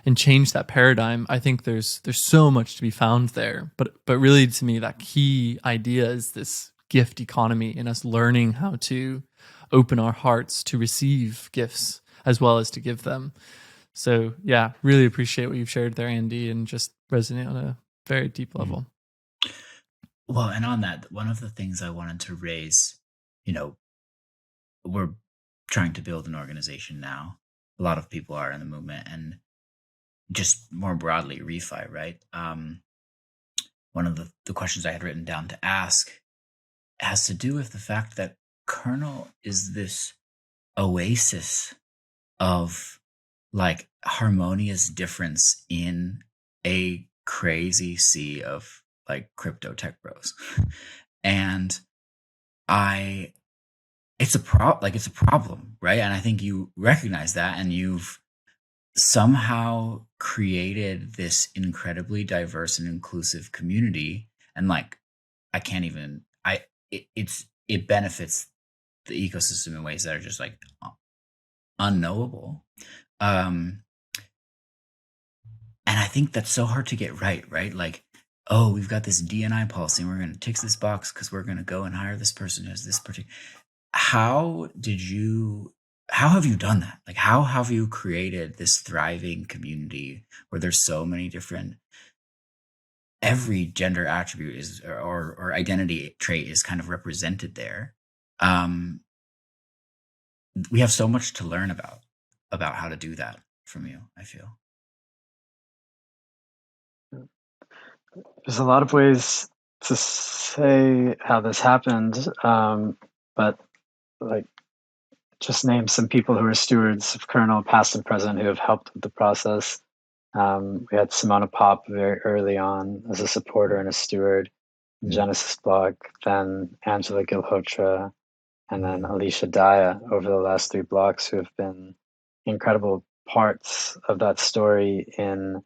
and change that paradigm, I think there's so much to be found there. But really, to me, that key idea is this gift economy and us learning how to open our hearts to receive gifts as well as to give them. So yeah, really appreciate what you've shared there, Andy, and just resonate on a very deep level. Well, and on that, one of the things I wanted to raise, we're trying to build an organization now. A lot of people are in the movement, and just more broadly, ReFi, right? One of the questions I had written down to ask has to do with the fact that Kernel is this oasis of like harmonious difference in a crazy sea of like crypto tech bros. And it's a problem, right? And I think you recognize that, and you've somehow created this incredibly diverse and inclusive community. And like, it benefits the ecosystem in ways that are just like unknowable. And I think that's so hard to get right? Like, oh, we've got this D&I policy and we're going to tick this box because we're going to go and hire this person who has this particular. How have you done that? Like, how have you created this thriving community where there's so many different, every gender attribute is or identity trait is kind of represented there? We have so much to learn about how to do that from you, I feel. There's a lot of ways to say how this happened, but like just name some people who are stewards of Kernel, past and present, who have helped with the process. We had Simona Pop very early on as a supporter and a steward in Genesis blog, then Angela Gilhotra, and then Alicia Daya over the last 3 blocks, who have been incredible parts of that story in,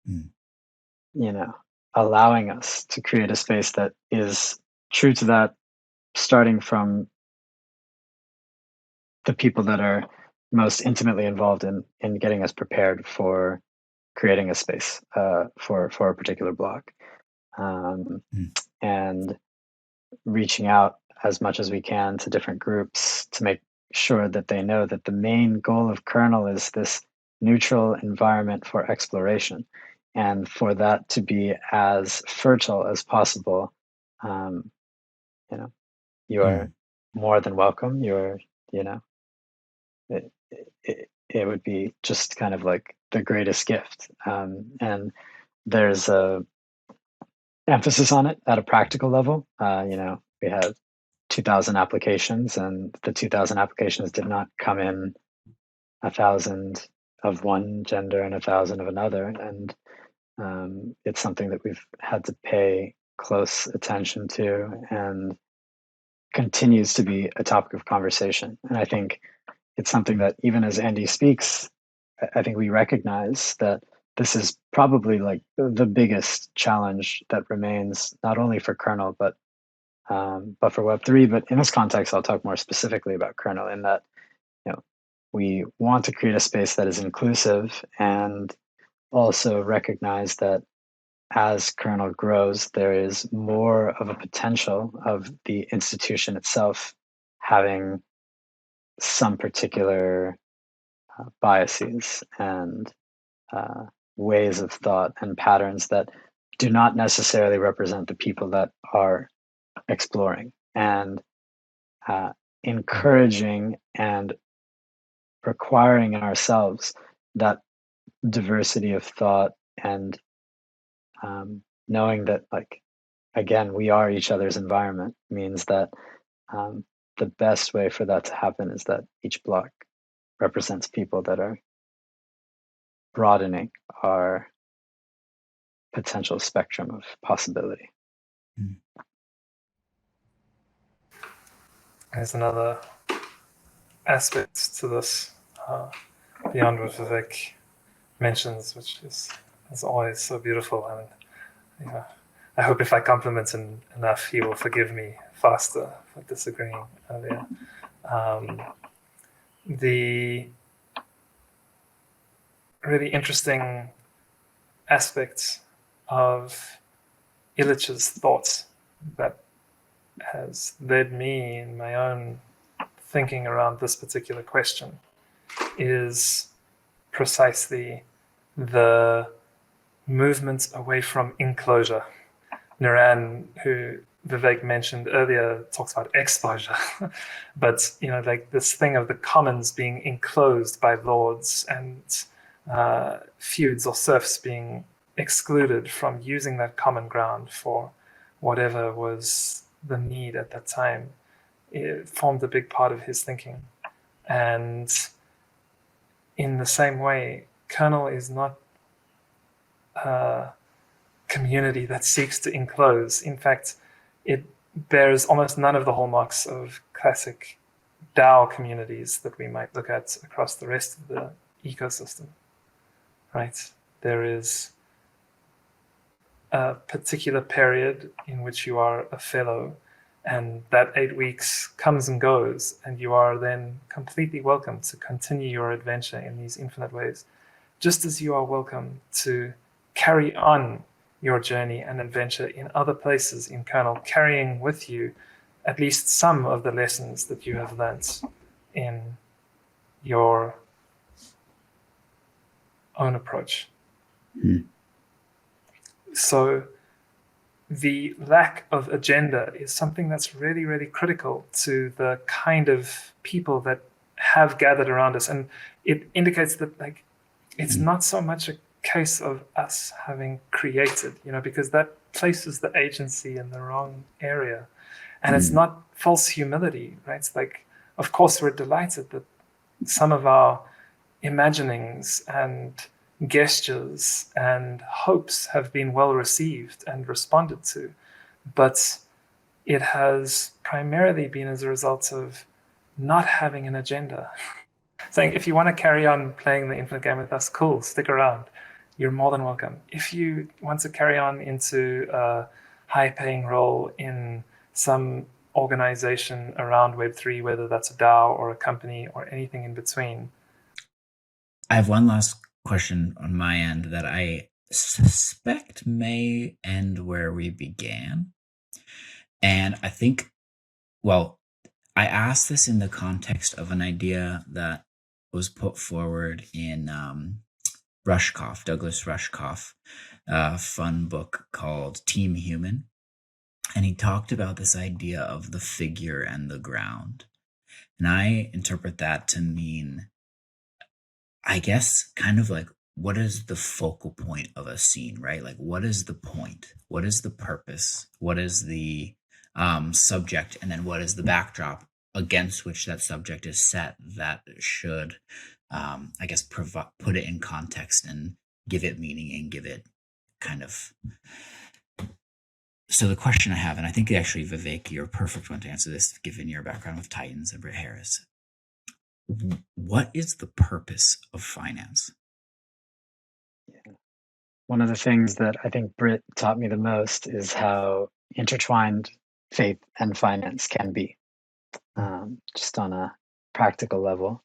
you know, allowing us to create a space that is true to that, starting from the people that are most intimately involved in getting us prepared for creating a space for a particular block, and reaching out as much as we can to different groups to make sure that they know that the main goal of Kernel is this neutral environment for exploration, and for that to be as fertile as possible. You know, you are more than welcome. You're, you know, it would be just kind of like the greatest gift. And there's a emphasis on it at a practical level. You know, we had 2,000 applications, and the 2,000 applications did not come in 1,000 of one gender and 1,000 of another. And it's something that we've had to pay close attention to, and continues to be a topic of conversation. And I think it's something that, even as Andy speaks, I think we recognize that this is probably like the biggest challenge that remains, not only for Kernel, but for Web3. But in this context, I'll talk more specifically about Kernel, in that, you know, we want to create a space that is inclusive, and also recognize that as Kernel grows, there is more of a potential of the institution itself having some particular biases and ways of thought and patterns that do not necessarily represent the people that are exploring, and encouraging and requiring in ourselves that diversity of thought, and knowing that, like, again, we are each other's environment, means that the best way for that to happen is that each block represents people that are broadening our potential spectrum of possibility. There's another aspect to this beyond what Vivek mentions, which is always so beautiful. And you know, I hope if I compliment him enough, he will forgive me faster for disagreeing earlier. The really interesting aspect of Illich's thoughts that has led me in my own thinking around this particular question is precisely the movement away from enclosure. Naran, who Vivek mentioned earlier, talks about exposure, but you know, like this thing of the commons being enclosed by lords, and feuds or serfs being excluded from using that common ground for whatever was the need at that time. It formed a big part of his thinking. And in the same way, Kernel is not a community that seeks to enclose. In fact, it bears almost none of the hallmarks of classic DAO communities that we might look at across the rest of the ecosystem, right? There is a particular period in which you are a fellow, and that 8 weeks comes and goes, and you are then completely welcome to continue your adventure in these infinite ways, just as you are welcome to carry on your journey and adventure in other places in Kernel, carrying with you at least some of the lessons that you have learnt in your own approach. So the lack of agenda is something that's really, really critical to the kind of people that have gathered around us. And it indicates that, like, it's not so much a case of us having created, you know, because that places the agency in the wrong area. And it's not false humility, right? It's like of course, we're delighted that some of our imaginings and gestures and hopes have been well received and responded to. But it has primarily been as a result of not having an agenda. Saying, if you want to carry on playing the infinite game with us, cool, stick around. You're more than welcome. If you want to carry on into a high-paying role in some organization around Web3, whether that's a DAO or a company or anything in between. I have one last question on my end that I suspect may end where we began. And I think, well, I asked this in the context of an idea that was put forward in Douglas Rushkoff, a fun book called Team Human. And he talked about this idea of the figure and the ground. And I interpret that to mean, I guess, kind of like, what is the focal point of a scene, right? Like, what is the point? What is the purpose? What is the subject? And then what is the backdrop against which that subject is set that should, I guess, put it in context and give it meaning and give it kind of... So the question I have, and I think actually, Vivek, you're a perfect one to answer this, given your background with Titans and Britt Harris. What is the purpose of finance? Yeah. One of the things that I think Britt taught me the most is how intertwined faith and finance can be, just on a practical level.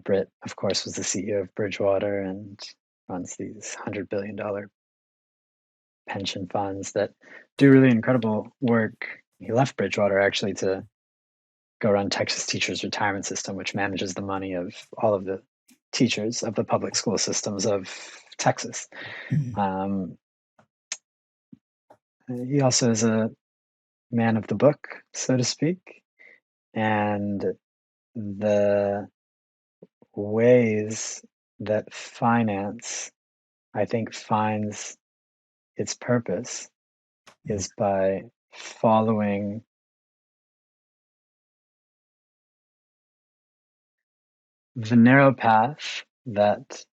Britt, of course, was the CEO of Bridgewater and runs these $100 billion pension funds that do really incredible work. He left Bridgewater actually to go run Texas Teachers Retirement System, which manages the money of all of the teachers of the public school systems of Texas. He also is a man of the book, so to speak, and the ways that finance, I think, finds its purpose is by following the narrow path that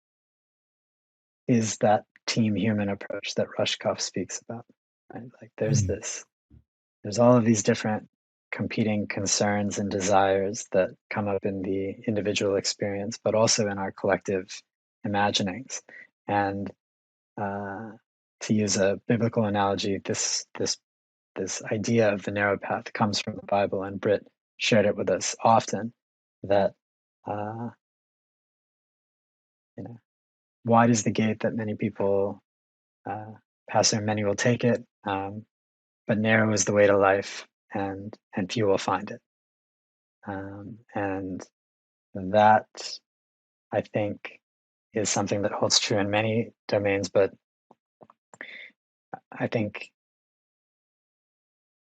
is that team human approach that Rushkoff speaks about. Right? Like there's all of these different competing concerns and desires that come up in the individual experience, but also in our collective imaginings. And to use a biblical analogy, this idea of the narrow path comes from the Bible, and Britt shared it with us often, that wide is the gate that many people pass through, many will take it, but narrow is the way to life, and few will find it. And that, I think, is something that holds true in many domains, but I think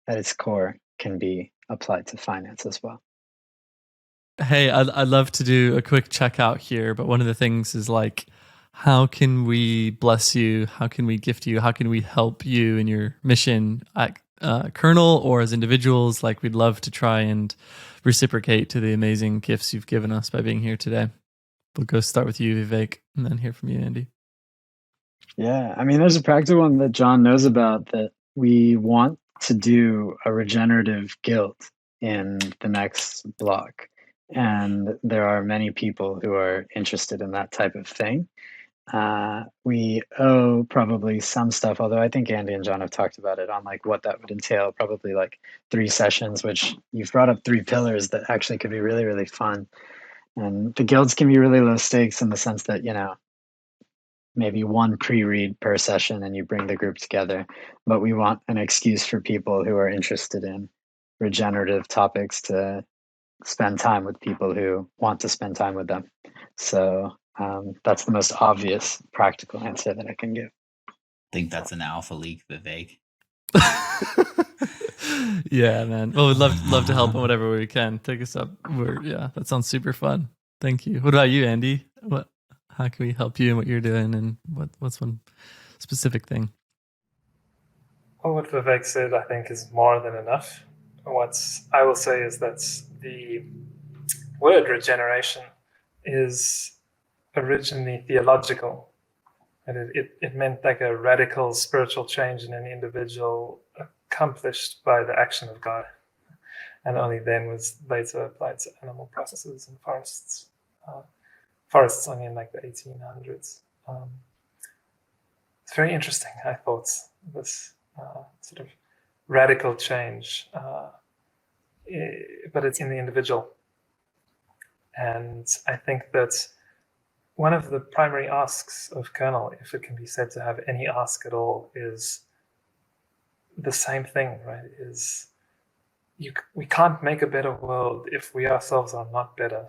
at its core can be applied to finance as well. Hey, I'd love to do a quick checkout here, but one of the things is like, how can we bless you? How can we gift you? How can we help you in your mission at Kernel or as individuals? Like, we'd love to try and reciprocate to the amazing gifts you've given us by being here today. We'll go start with you, Vivek, and then hear from you, Andy. Yeah, I mean, there's a practical one that John knows about, that we want to do a regenerative guild in the next block. And there are many people who are interested in that type of thing. We owe probably some stuff, although I think Andy and John have talked about it on like what that would entail, probably like 3 sessions, which you've brought up 3 pillars that actually could be really, really fun. And the guilds can be really low stakes in the sense that, maybe 1 pre-read per session and you bring the group together. But we want an excuse for people who are interested in regenerative topics to spend time with people who want to spend time with them. So that's the most obvious practical answer that I can give. I think that's an alpha leak, Vivek. Yeah, man. Well, we'd love to help in whatever way we can. Take us up. That sounds super fun. Thank you. What about you, Andy? How can we help you in what you're doing, and what's one specific thing? Well, what Vivek said, I think, is more than enough. What I will say is that the word regeneration is originally theological. And it meant like a radical spiritual change in an individual accomplished by the action of God. And only then was later applied to animal processes and forests. Forests only in like the 1800s. It's very interesting, I thought, this sort of radical change, but it's in the individual. And I think that one of the primary asks of Kernel, if it can be said to have any ask at all, is the same thing, right? We can't make a better world if we ourselves are not better.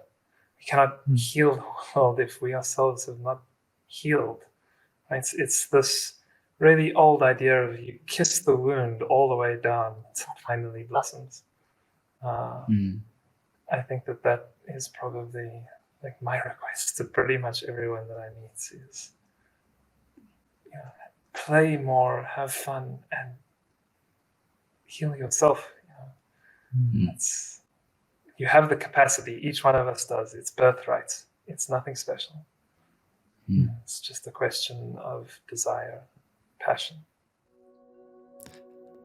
We cannot heal the world if we ourselves have not healed. Right? It's this really old idea of you kiss the wound all the way down until it finally blossoms. I think that is probably like my request to pretty much everyone that I meet is, play more, have fun, and heal yourself. You have the capacity. Each one of us does. It's birthright. It's nothing special. It's just a question of desire, passion.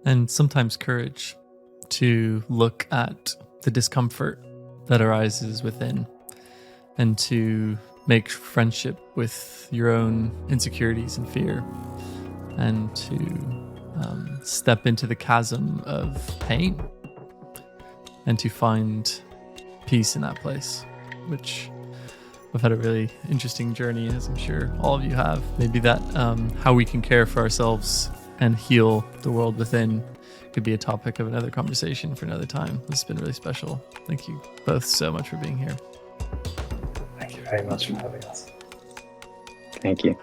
And sometimes courage to look at the discomfort that arises within and to make friendship with your own insecurities and fear and to step into the chasm of pain and to find peace in that place, which I've had a really interesting journey, as I'm sure all of you have. Maybe that how we can care for ourselves and heal the world within could be a topic of another conversation for another time. This has been really special. Thank you both so much for being here. Thank you very much for having us. Thank you.